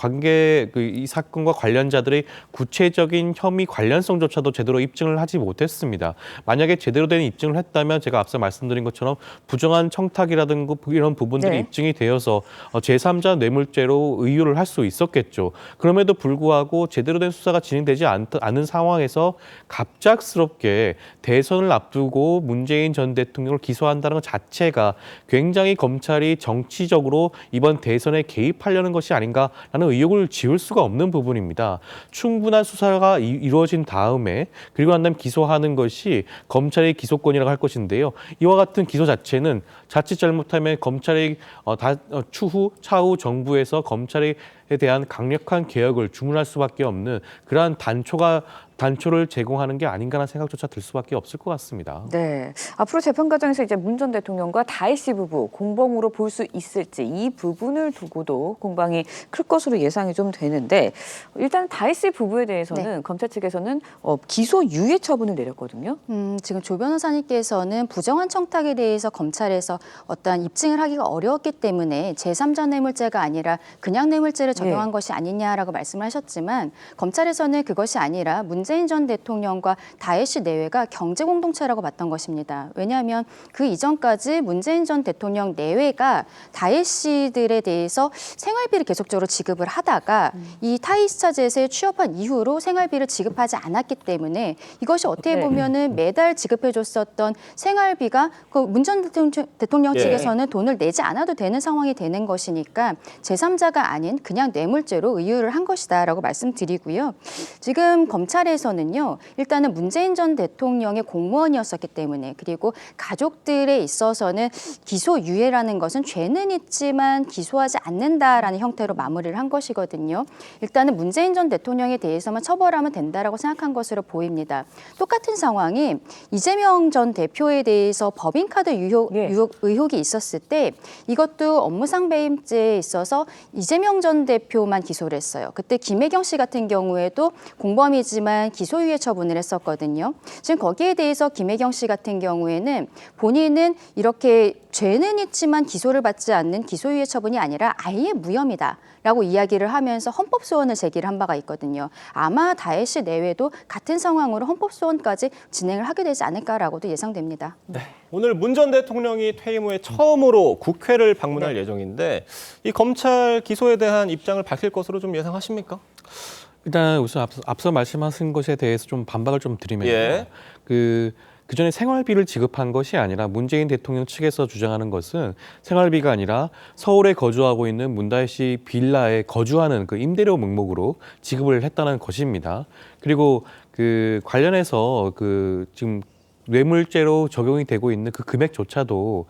이 사건과 관련자들의 구체적인 혐의 관련성조차도 제대로 입증을 하지 못했습니다. 만약에 제대로 된 입증을 했다면 제가 앞서 말씀드린 것처럼 부정한 청탁이라든가 이런 부분들이 입증이 되어서 제3자 뇌물죄로 의유를 할 수 있었겠죠. 그럼에도 불구하고 제대로 된 수사가 진행되지 않은 상황에서 갑작스럽게 대선을 앞두고 문재인 전 대통령을 기소한다는 것 자체가 굉장히 검찰이 정치적으로 이번 대선에 개입하려는 것이 아닌가라는 의혹을 지울 수가 없는 부분입니다. 충분한 수사가 이루어진 다음에 그리고 난 다음에 기소하는 것이 검찰의 기소권이라고 할 것인데요. 이와 같은 기소 자체는 자칫 잘못하면 검찰의 차후 정부에서 검찰에 대한 강력한 개혁을 주문할 수밖에 없는 그러한 단초를 제공하는 게 아닌가라는 생각조차 들 수밖에 없을 것 같습니다.
네, 앞으로 재판 과정에서 이제 문 전 대통령과 다혜 씨 부부 공범으로 볼 수 있을지 이 부분을 두고도 공방이 클 것으로 예상이 좀 되는데 일단 다혜 씨 부부에 대해서는 검찰 측에서는 기소 유예 처분을 내렸거든요.
지금 조 변호사님께서는 부정한 청탁에 대해서 검찰에서 어떠한 입증을 하기가 어려웠기 때문에 제3자 뇌물죄가 아니라 그냥 뇌물죄를 적용한 것이 아니냐라고 말씀을 하셨지만 검찰에서는 그것이 아니라 문재인 전 대통령과 다혜 씨 내외가 경제 공동체라고 봤던 것입니다. 왜냐하면 그 이전까지 문재인 전 대통령 내외가 다혜 씨들에 대해서 생활비를 계속적으로 지급을 하다가 이 타이스타젯에 취업한 이후로 생활비를 지급하지 않았기 때문에 이것이 어떻게 보면은 매달 지급해줬었던 생활비가 그 문 전 대통령 측에서는 돈을 내지 않아도 되는 상황이 되는 것이니까 제3자가 아닌 그냥 뇌물죄로 의유를 한 것이다라고 말씀드리고요. 지금 검찰에서는요. 일단은 문재인 전 대통령의 공무원이었었기 때문에 그리고 가족들에 있어서는 기소유예라는 것은 죄는 있지만 기소하지 않는다라는 형태로 마무리를 한 것이거든요. 일단은 문재인 전 대통령에 대해서만 처벌하면 된다라고 생각한 것으로 보입니다. 똑같은 상황이 이재명 전 대표에 대해서 법인카드 의혹이 있었을 때 이것도 업무상 배임죄에 있어서 이재명 전 대표만 기소를 했어요. 그때 김혜경 씨 같은 경우에도 공범이지만 기소유예 처분을 했었거든요. 지금 거기에 대해서 김혜경 씨 같은 경우에는 본인은 이렇게 죄는 있지만 기소를 받지 않는 기소유예 처분이 아니라 아예 무혐의다라고 이야기를 하면서 헌법소원을 제기를 한 바가 있거든요. 아마 다혜 씨 내외도 같은 상황으로 헌법소원까지 진행을 하게 되지 않을까라고도 예상됩니다.
네. 오늘 문 전 대통령이 퇴임 후에 처음으로 국회를 방문할 예정인데 이 검찰 기소에 대한 입장을 밝힐 것으로 좀 예상하십니까?
일단 우선 앞서 말씀하신 것에 대해서 좀 반박을 좀 드리면요. 그전에 생활비를 지급한 것이 아니라 문재인 대통령 측에서 주장하는 것은 생활비가 아니라 서울에 거주하고 있는 문다혜 씨 빌라에 거주하는 그 임대료 명목으로 지급을 했다는 것입니다. 그리고 그 관련해서 지금 뇌물죄로 적용이 되고 있는 그 금액조차도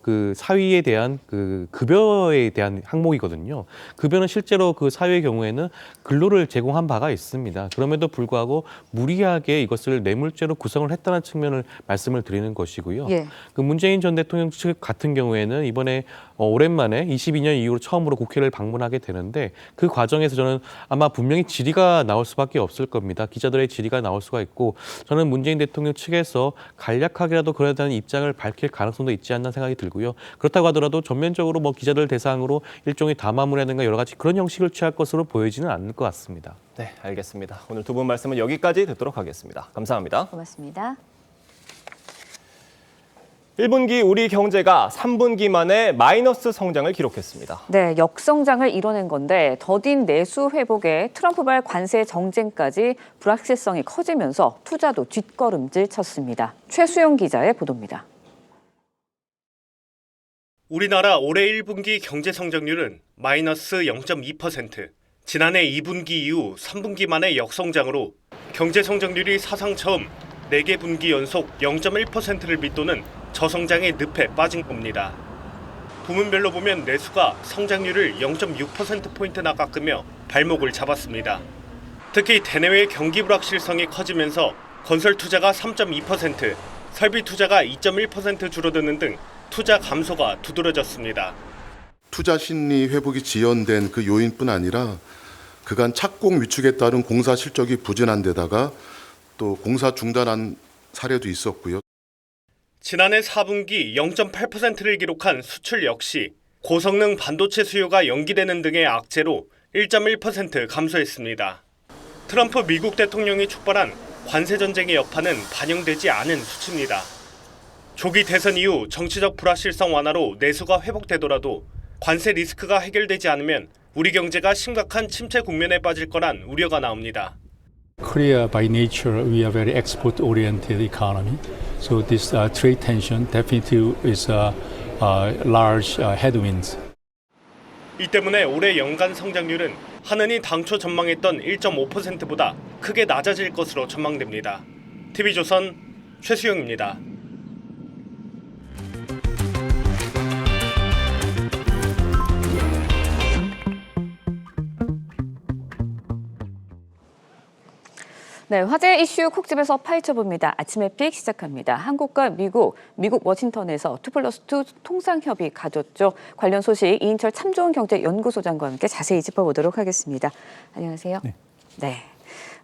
그 사위에 대한 그 급여에 대한 항목이거든요. 급여는 실제로 그 사위의 경우에는 근로를 제공한 바가 있습니다. 그럼에도 불구하고 무리하게 이것을 뇌물죄로 구성을 했다는 측면을 말씀을 드리는 것이고요. 그 문재인 전 대통령 측 같은 경우에는 이번에 오랜만에 22년 이후로 처음으로 국회를 방문하게 되는데 그 과정에서 저는 아마 분명히 질의가 나올 수밖에 없을 겁니다. 기자들의 질의가 나올 수가 있고 저는 문재인 대통령 측에서 간략하게라도 그에 대한 입장을 밝힐 가능성도 있지 않나 생각이 들고요. 그렇다고 하더라도 전면적으로 기자들 대상으로 일종의 담화문이라든가 여러 가지 그런 형식을 취할 것으로 보이지는 않을 것 같습니다.
네, 알겠습니다. 오늘 두 분 말씀은 여기까지 듣도록 하겠습니다. 감사합니다.
고맙습니다.
1분기 우리 경제가 3분기 만에 마이너스 성장을 기록했습니다.
네, 역성장을 이뤄낸 건데 더딘 내수 회복에 트럼프발 관세 정쟁까지 불확실성이 커지면서 투자도 뒷걸음질 쳤습니다. 최수영 기자의 보도입니다.
우리나라 올해 1분기 경제 성장률은 마이너스 0.2%, 지난해 2분기 이후 3분기 만의 역성장으로 경제 성장률이 사상 처음 4개 분기 연속 0.1%를 밑도는 저성장의 늪에 빠진 겁니다. 부문별로 보면 내수가 성장률을 0.6%포인트나 깎으며 발목을 잡았습니다. 특히 대내외 경기 불확실성이 커지면서 건설 투자가 3.2%, 설비 투자가 2.1% 줄어드는 등 투자 감소가 두드러졌습니다.
투자 심리 회복이 지연된 그 요인뿐 아니라 그간 착공 위축에 따른 공사 실적이 부진한 데다가 또 공사 중단한 사례도 있었고요.
지난해 4분기 0.8%를 기록한 수출 역시 고성능 반도체 수요가 연기되는 등의 악재로 1.1% 감소했습니다. 트럼프 미국 대통령이 촉발한 관세 전쟁의 여파는 반영되지 않은 수치입니다. 조기 대선 이후 정치적 불확실성 완화로 내수가 회복되더라도 관세 리스크가 해결되지 않으면 우리 경제가 심각한 침체 국면에 빠질 거란 우려가 나옵니다.
Korea by nature we are very export oriented economy. So this trade tension definitely is a large headwind.
이 때문에 올해 연간 성장률은 한은이 당초 전망했던 1.5%보다 크게 낮아질 것으로 전망됩니다. TV조선 최수영입니다.
네, 화제 이슈 콕집에서 파헤쳐봅니다. 아침의 픽 시작합니다. 한국과 미국 워싱턴에서 2+2 통상협의 가졌죠. 관련 소식 이인철 참좋은경제연구소장과 함께 자세히 짚어보도록 하겠습니다. 안녕하세요. 네.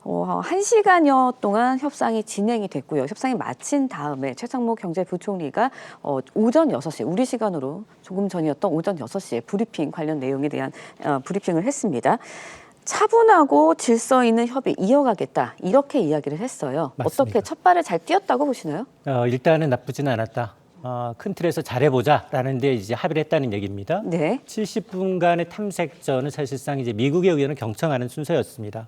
1시간여 동안 협상이 진행이 됐고요. 협상이 마친 다음에 최상목 경제부총리가 오전 6시, 우리 시간으로 조금 전이었던 오전 6시에 브리핑 관련 내용에 대한 브리핑을 했습니다. 차분하고 질서 있는 협의 이어가겠다 이렇게 이야기를 했어요.
맞습니다.
어떻게 첫 발을 잘 뛰었다고 보시나요?
일단은 나쁘지는 않았다. 큰 틀에서 잘해보자라는 데 이제 합의를 했다는 얘기입니다.
네.
70분간의 탐색전은 사실상 이제 미국의 의견을 경청하는 순서였습니다.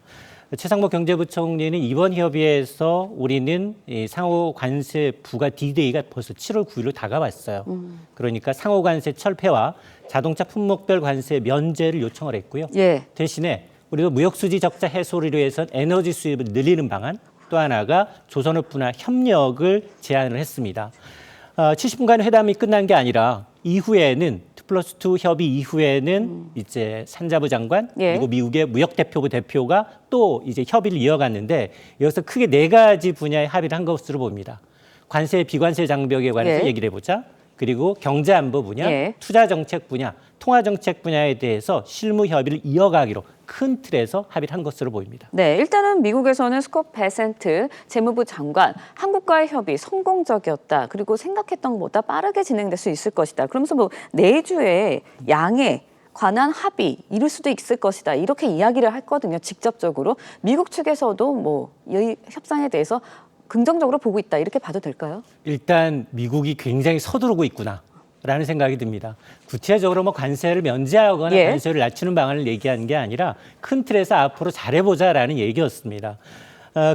최상목 경제부총리는 이번 협의에서 우리는 이 상호 관세 부과 D-Day가 벌써 7월 9일로 다가왔어요. 그러니까 상호 관세 철폐와 자동차 품목별 관세 면제를 요청을 했고요.
예.
대신에 우리도 무역수지 적자 해소를 위해서 에너지 수입을 늘리는 방안, 또 하나가 조선업 분야 협력을 제안을 했습니다. 70분간 회담이 끝난 게 아니라 이후에는 2+2 협의 이후에는 이제 산자부 장관 그리고 미국의 무역대표부 대표가 또 이제 협의를 이어갔는데 여기서 크게 4가지 분야의 합의를 한 것으로 봅니다. 관세, 비관세 장벽에 관해서 얘기를 해보자. 그리고 경제안보 분야, 투자정책 분야, 통화정책 분야에 대해서 실무 협의를 이어가기로 큰 틀에서 합의를 한 것으로 보입니다.
네, 일단은 미국에서는 스콧 베센트 재무부 장관, 한국과의 협의 성공적이었다. 그리고 생각했던 것보다 빠르게 진행될 수 있을 것이다. 그러면서 뭐 내주에 양에 관한 합의 이룰 수도 있을 것이다. 이렇게 이야기를 했거든요. 직접적으로. 미국 측에서도 뭐 이 협상에 대해서 긍정적으로 보고 있다. 이렇게 봐도 될까요?
일단 미국이 굉장히 서두르고 있구나라는 생각이 듭니다. 구체적으로 뭐 관세를 면제하거나 관세를 낮추는 방안을 얘기하는 게 아니라 큰 틀에서 앞으로 잘해보자라는 얘기였습니다.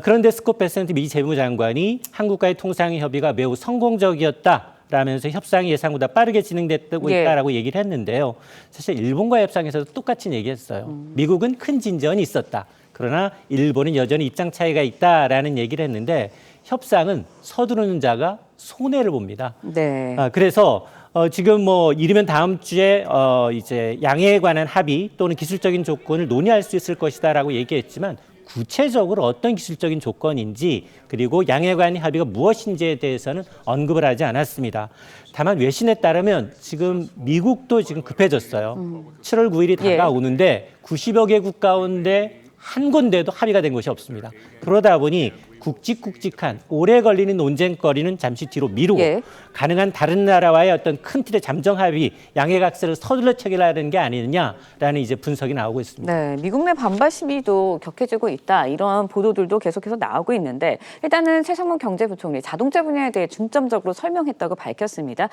그런데 스콧 베센트 미 재무부 장관이 한국과의 통상 협의가 매우 성공적이었다라면서 협상이 예상보다 빠르게 진행됐다고 있다라고 얘기를 했는데요. 사실 일본과의 협상에서도 똑같이 얘기했어요. 미국은 큰 진전이 있었다. 그러나 일본은 여전히 입장 차이가 있다라는 얘기를 했는데 협상은 서두르는 자가 손해를 봅니다.
네.
그래서 지금 뭐 이르면 다음 주에 이제 양해에 관한 합의 또는 기술적인 조건을 논의할 수 있을 것이다라고 얘기했지만 구체적으로 어떤 기술적인 조건인지 그리고 양해에 관한 합의가 무엇인지에 대해서는 언급을 하지 않았습니다. 다만 외신에 따르면 지금 미국도 지금 급해졌어요. 7월 9일이 다가오는데 90여 개국 가운데 한 군데도 합의가 된 것이 없습니다. 그러다 보니 굵직굵직한 오래 걸리는 논쟁거리는 잠시 뒤로 미루고 가능한 다른 나라와의 어떤 큰 틀의 잠정 합의, 양해각서를 서둘러 체결하는 게 아니느냐라는 이제 분석이 나오고 있습니다.
네, 미국 내 반발 시위도 격해지고 있다. 이런 보도들도 계속해서 나오고 있는데 일단은 최상목 경제부총리 자동차 분야에 대해 중점적으로 설명했다고 밝혔습니다.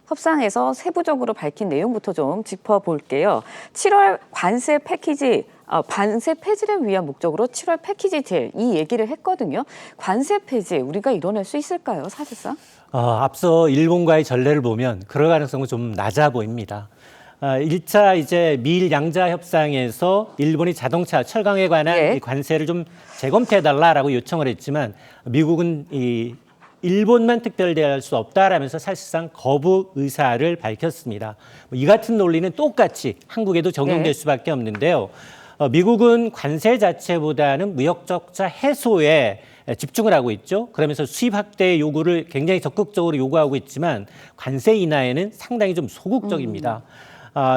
협상에서 세부적으로 밝힌 내용부터 좀 짚어볼게요. 7월 관세 패키지 관세 폐지를 위한 목적으로 7월 패키지 딜 이 얘기를 했거든요. 관세 폐지 우리가 이뤄낼 수 있을까요, 사실상?
앞서 일본과의 전례를 보면 그럴 가능성은 좀 낮아 보입니다. 1차 이제 미일 양자 협상에서 일본이 자동차, 철강에 관한 이 관세를 좀 재검토해달라라고 요청을 했지만 미국은 일본만 특별 대할 수 없다라면서 사실상 거부 의사를 밝혔습니다. 이 같은 논리는 똑같이 한국에도 적용될 수밖에 없는데요. 미국은 관세 자체보다는 무역 적자 해소에 집중을 하고 있죠. 그러면서 수입 확대 요구를 굉장히 적극적으로 요구하고 있지만 관세 인하에는 상당히 좀 소극적입니다.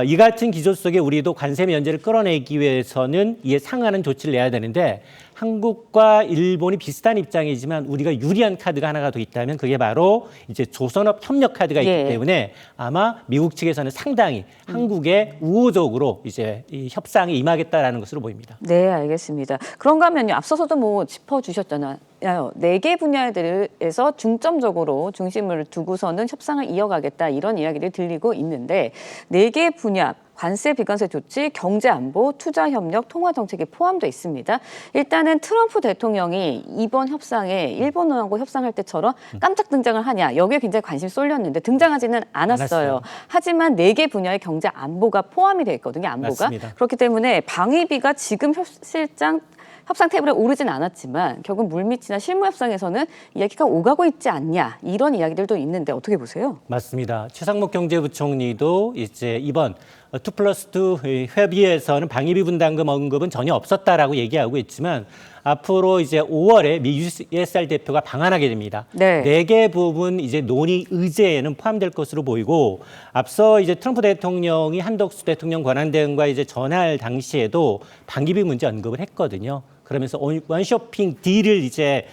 이 같은 기조 속에 우리도 관세 면제를 끌어내기 위해서는 이에 상하는 조치를 내야 되는데 한국과 일본이 비슷한 입장이지만 우리가 유리한 카드가 하나가 더 있다면 그게 바로 이제 조선업 협력 카드가 있기 때문에 아마 미국 측에서는 상당히 한국에 우호적으로 이제 이 협상에 임하겠다라는 것으로 보입니다.
네, 알겠습니다. 그런가 하면요. 앞서서도 뭐 짚어주셨잖아요. 4개 분야들에서 중점적으로 중심을 두고서는 협상을 이어가겠다 이런 이야기들이 들리고 있는데 4개 분야 관세 비관세 조치, 경제 안보, 투자 협력, 통화 정책이 포함되어 있습니다. 일단은 트럼프 대통령이 이번 협상에 일본하고 협상할 때처럼 깜짝 등장을 하냐 여기에 굉장히 관심이 쏠렸는데 등장하지는 않았어요. 하지만 4개 분야의 경제 안보가 포함이 되어 있거든요. 안보가.
맞습니다.
그렇기 때문에 방위비가 지금 협상 테이블에 오르진 않았지만 결국 물밑이나 실무 협상에서는 이야기가 오가고 있지 않냐 이런 이야기들도 있는데 어떻게 보세요?
맞습니다. 최상목 경제부총리도 이제 이번 2+2 협의에서는 방위비 분담금 언급은 전혀 없었다라고 얘기하고 있지만 앞으로 이제 5월에 미 USR 대표가 방한하게 됩니다.
네.
4개 부분 이제 논의 의제에는 포함될 것으로 보이고 앞서 이제 트럼프 대통령이 한덕수 대통령 권한대행과 이제 전화할 당시에도 방위비 문제 언급을 했거든요. 그러면서 원쇼핑 딜을 이제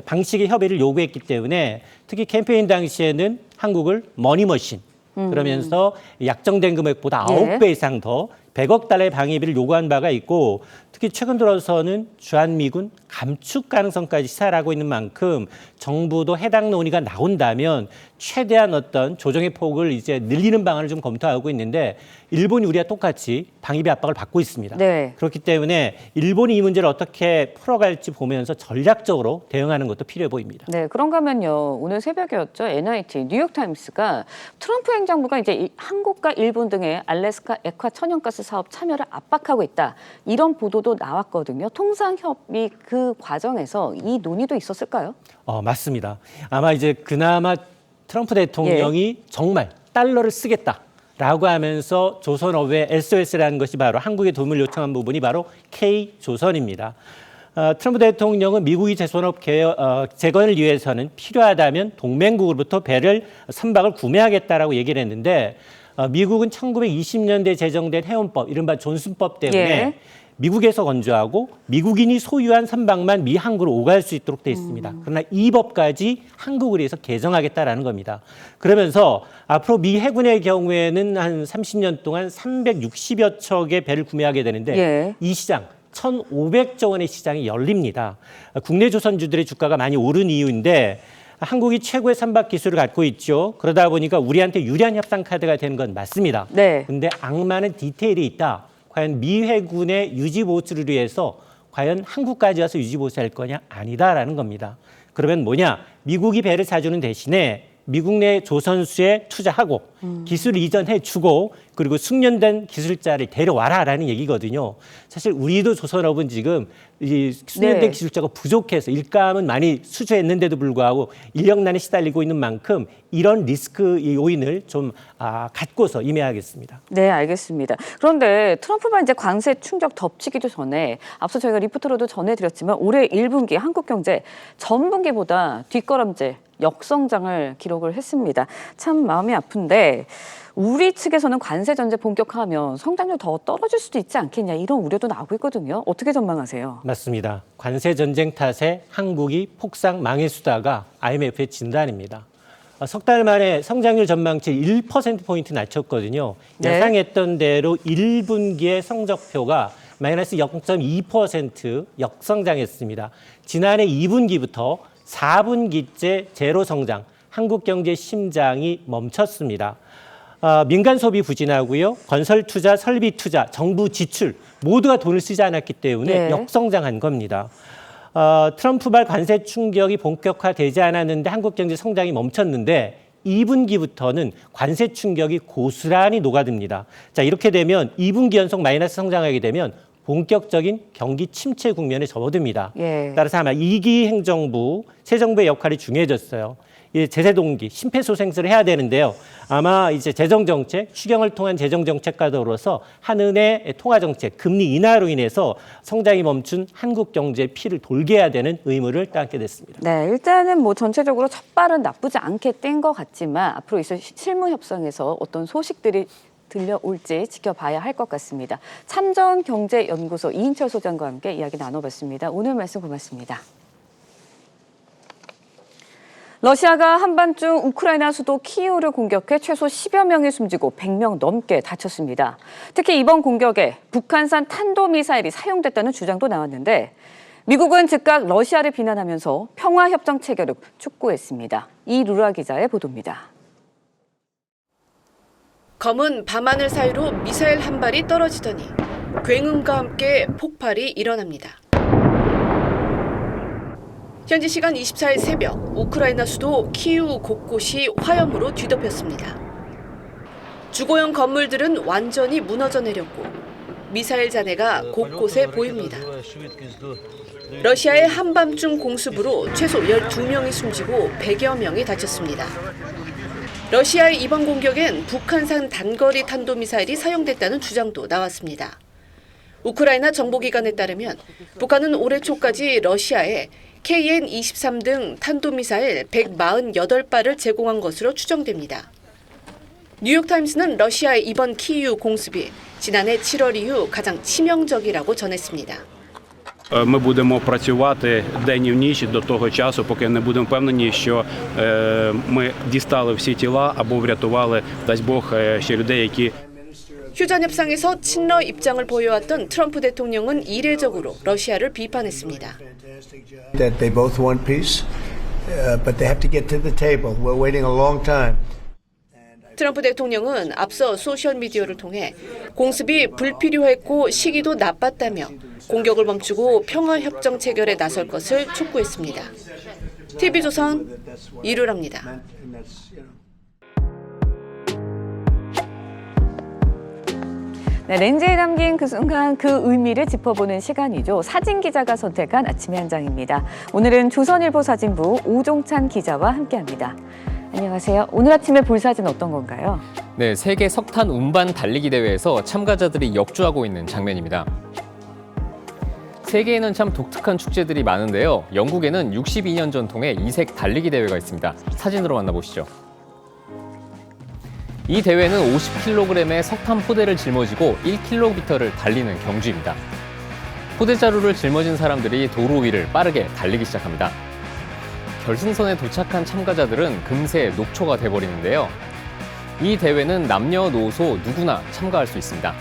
방식의 협의를 요구했기 때문에 특히 캠페인 당시에는 한국을 머니머신 그러면서 약정된 금액보다 9배 이상 더 100억 달러의 방위비를 요구한 바가 있고 특히 최근 들어서는 주한미군 감축 가능성까지 시사를 하고 있는 만큼 정부도 해당 논의가 나온다면 최대한 어떤 조정의 폭을 이제 늘리는 방안을 좀 검토하고 있는데 일본이 우리와 똑같이 방위비 압박을 받고 있습니다.
네.
그렇기 때문에 일본이 이 문제를 어떻게 풀어갈지 보면서 전략적으로 대응하는 것도 필요해 보입니다.
네, 그런가 하면요. 오늘 새벽이었죠. NIT, 뉴욕타임스가 트럼프 행정부가 이제 한국과 일본 등의 알래스카 액화 천연가스 사업 참여를 압박하고 있다. 이런 보도도 나왔거든요. 통상협의 그 과정에서 이 논의도 있었을까요?
맞습니다. 아마 이제 그나마 트럼프 대통령이 정말 달러를 쓰겠다라고 하면서 조선업의 SOS라는 것이 바로 한국의 도움을 요청한 부분이 바로 K조선입니다. 트럼프 대통령은 미국이 조선업 재건을 위해서는 필요하다면 동맹국으로부터 배를 선박을 구매하겠다라고 얘기를 했는데 미국은 1920년대에 제정된 해운법, 이른바 존슨법 때문에 미국에서 건조하고 미국인이 소유한 선박만 미 항구로 오갈 수 있도록 돼 있습니다. 그러나 이 법까지 한국을 위해서 개정하겠다라는 겁니다. 그러면서 앞으로 미 해군의 경우에는 한 30년 동안 360여 척의 배를 구매하게 되는데 이 시장 1,500조 원의 시장이 열립니다. 국내 조선주들의 주가가 많이 오른 이유인데 한국이 최고의 선박 기술을 갖고 있죠. 그러다 보니까 우리한테 유리한 협상 카드가 되는 건 맞습니다. 그런데 악마는 디테일이 있다. 과연 미 해군의 유지보수를 위해서 과연 한국까지 와서 유지보수할 거냐? 아니다라는 겁니다. 그러면 뭐냐? 미국이 배를 사주는 대신에 미국 내 조선수에 투자하고 기술 이전해주고 그리고 숙련된 기술자를 데려와라라는 얘기거든요. 사실 우리도 조선업은 지금 이 숙련된 기술자가 부족해서 일감은 많이 수주했는데도 불구하고 인력난에 시달리고 있는 만큼 이런 리스크 요인을 좀 갖고서 임해야겠습니다.
네, 알겠습니다. 그런데 트럼프가 이제 관세 충격 덮치기도 전에 앞서 저희가 리포트로도 전해드렸지만 올해 1분기 한국 경제 전분기보다 뒷걸음질 역성장을 기록을 했습니다. 참 마음이 아픈데 우리 측에서는 관세 전제 본격화하면 성장률 더 떨어질 수도 있지 않겠냐 이런 우려도 나오고 있거든요. 어떻게 전망하세요?
맞습니다. 관세 전쟁 탓에 한국이 폭삭 망해수다가 IMF의 진단입니다. 석 달 만에 성장률 전망치 1%포인트 낮췄거든요. 예상했던 대로 1분기의 성적표가 마이너스 0.2% 역성장했습니다. 지난해 2분기부터 4분기째 제로 성장, 한국 경제 심장이 멈췄습니다. 민간 소비 부진하고요. 건설 투자, 설비 투자, 정부 지출 모두가 돈을 쓰지 않았기 때문에 역성장한 겁니다. 트럼프발 관세 충격이 본격화되지 않았는데 한국 경제 성장이 멈췄는데 2분기부터는 관세 충격이 고스란히 녹아듭니다. 자, 이렇게 되면 2분기 연속 마이너스 성장하게 되면 본격적인 경기 침체 국면에 접어듭니다. 따라서 아마 2기 행정부, 새 정부의 역할이 중요해졌어요. 제세 동기, 심폐소생술을 해야 되는데요. 아마 이제 재정정책, 추경을 통한 재정정책과 더불어서 한은의 통화정책, 금리 인하로 인해서 성장이 멈춘 한국 경제의 피를 돌게 해야 되는 의무를 따게 됐습니다.
네, 일단은 뭐 전체적으로 첫발은 나쁘지 않게 뗀 것 같지만 앞으로 있을 실무 협상에서 어떤 소식들이 들려올지 지켜봐야 할 것 같습니다. 참전경제연구소 이인철 소장과 함께 이야기 나눠봤습니다. 오늘 말씀 고맙습니다. 러시아가 한밤중 우크라이나 수도 키이우를 공격해 최소 10여 명이 숨지고 100명 넘게 다쳤습니다. 특히 이번 공격에 북한산 탄도미사일이 사용됐다는 주장도 나왔는데 미국은 즉각 러시아를 비난하면서 평화협정 체결을 촉구했습니다. 이루라 기자의 보도입니다.
검은 밤하늘 사이로 미사일 한 발이 떨어지더니 굉음과 함께 폭발이 일어납니다. 현지 시간 24일 새벽 우크라이나 수도 키이우 곳곳이 화염으로 뒤덮였습니다. 주거용 건물들은 완전히 무너져 내렸고 미사일 잔해가 곳곳에 보입니다. 러시아의 한밤중 공습으로 최소 12명이 숨지고 100여 명이 다쳤습니다. 러시아의 이번 공격엔 북한산 단거리 탄도미사일이 사용됐다는 주장도 나왔습니다. 우크라이나 정보기관에 따르면 북한은 올해 초까지 러시아에 KN-23 등 탄도미사일 148발을 제공한 것으로 추정됩니다. 뉴욕타임스는 러시아의 이번 키이우 공습이 지난해 7월 이후 가장 치명적이라고 전했습니다.
Ми будемо працювати день і ніч до того часу, поки не будемо впевнені, що ми дістали всі тіла або врятували, дасть Бог, ще людей, які
휴전 협상에서 친러 입장을 보여왔던 트럼프 대통령은 이례적으로 러시아를 비판했습니다.
That they both want peace, but they have to get to the table. We're waiting a long time.
트럼프 대통령은 앞서 소셜미디어를 통해 공습이 불필요했고 시기도 나빴다며 공격을 멈추고 평화협정 체결에 나설 것을 촉구했습니다. TV조선 이루라입니다.
네, 렌즈에 담긴 그 순간 그 의미를 짚어보는 시간이죠. 사진 기자가 선택한 아침의 한 장입니다. 오늘은 조선일보 사진부 오종찬 기자와 함께합니다. 안녕하세요. 오늘 아침에 볼 사진 어떤 건가요?
네, 세계 석탄 운반 달리기 대회에서 참가자들이 역주하고 있는 장면입니다. 세계에는 참 독특한 축제들이 많은데요. 영국에는 62년 전통의 이색 달리기 대회가 있습니다. 사진으로 만나보시죠. 이 대회는 50kg의 석탄 포대를 짊어지고 1km를 달리는 경주입니다. 포대자루를 짊어진 사람들이 도로 위를 빠르게 달리기 시작합니다. 결승선에 도착한 참가자들은 금세 녹초가 돼버리는데요. 이 대회는 남녀노소 누구나 참가할 수 있습니다.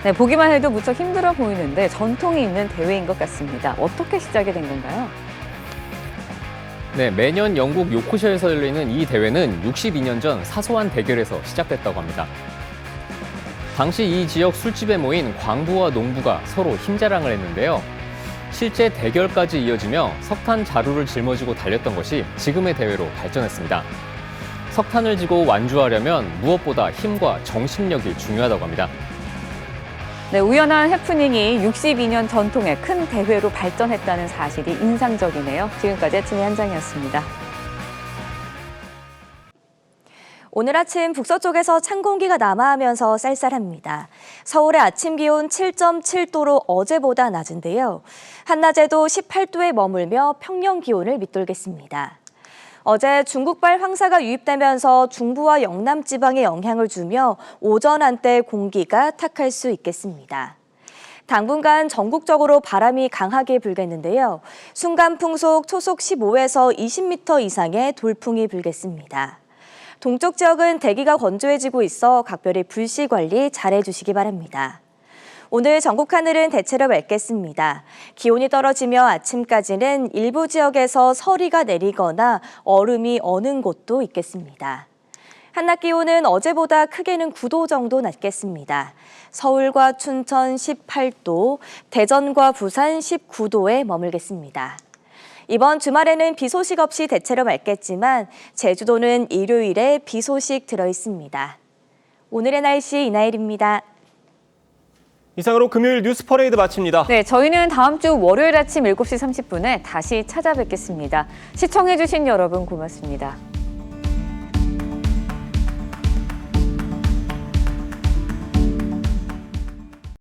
네, 보기만 해도 무척 힘들어 보이는데 전통이 있는 대회인 것 같습니다. 어떻게 시작이 된 건가요?
네, 매년 영국 요크셔에서 열리는 이 대회는 62년 전 사소한 대결에서 시작됐다고 합니다. 당시 이 지역 술집에 모인 광부와 농부가 서로 힘자랑을 했는데요. 실제 대결까지 이어지며 석탄 자루를 짊어지고 달렸던 것이 지금의 대회로 발전했습니다. 석탄을 지고 완주하려면 무엇보다 힘과 정신력이 중요하다고 합니다.
네, 우연한 해프닝이 62년 전통의 큰 대회로 발전했다는 사실이 인상적이네요. 지금까지 아침의 한 장이었습니다.
오늘 아침 북서쪽에서 찬 공기가 남하하면서 쌀쌀합니다. 서울의 아침 기온 7.7도로 어제보다 낮은데요. 한낮에도 18도에 머물며 평년 기온을 밑돌겠습니다. 어제 중국발 황사가 유입되면서 중부와 영남 지방에 영향을 주며 오전 한때 공기가 탁할 수 있겠습니다. 당분간 전국적으로 바람이 강하게 불겠는데요. 순간 풍속 초속 15에서 20m 이상의 돌풍이 불겠습니다. 동쪽 지역은 대기가 건조해지고 있어 각별히 불씨 관리 잘해주시기 바랍니다. 오늘 전국 하늘은 대체로 맑겠습니다. 기온이 떨어지며 아침까지는 일부 지역에서 서리가 내리거나 얼음이 어는 곳도 있겠습니다. 한낮 기온은 어제보다 크게는 9도 정도 낮겠습니다. 서울과 춘천 18도, 대전과 부산 19도에 머물겠습니다. 이번 주말에는 비 소식 없이 대체로 맑겠지만 제주도는 일요일에 비 소식 들어있습니다. 오늘의 날씨 이나일입니다.
이상으로 금요일 뉴스 퍼레이드 마칩니다.
네, 저희는 다음 주 월요일 아침 7시 30분에 다시 찾아뵙겠습니다. 시청해주신 여러분 고맙습니다.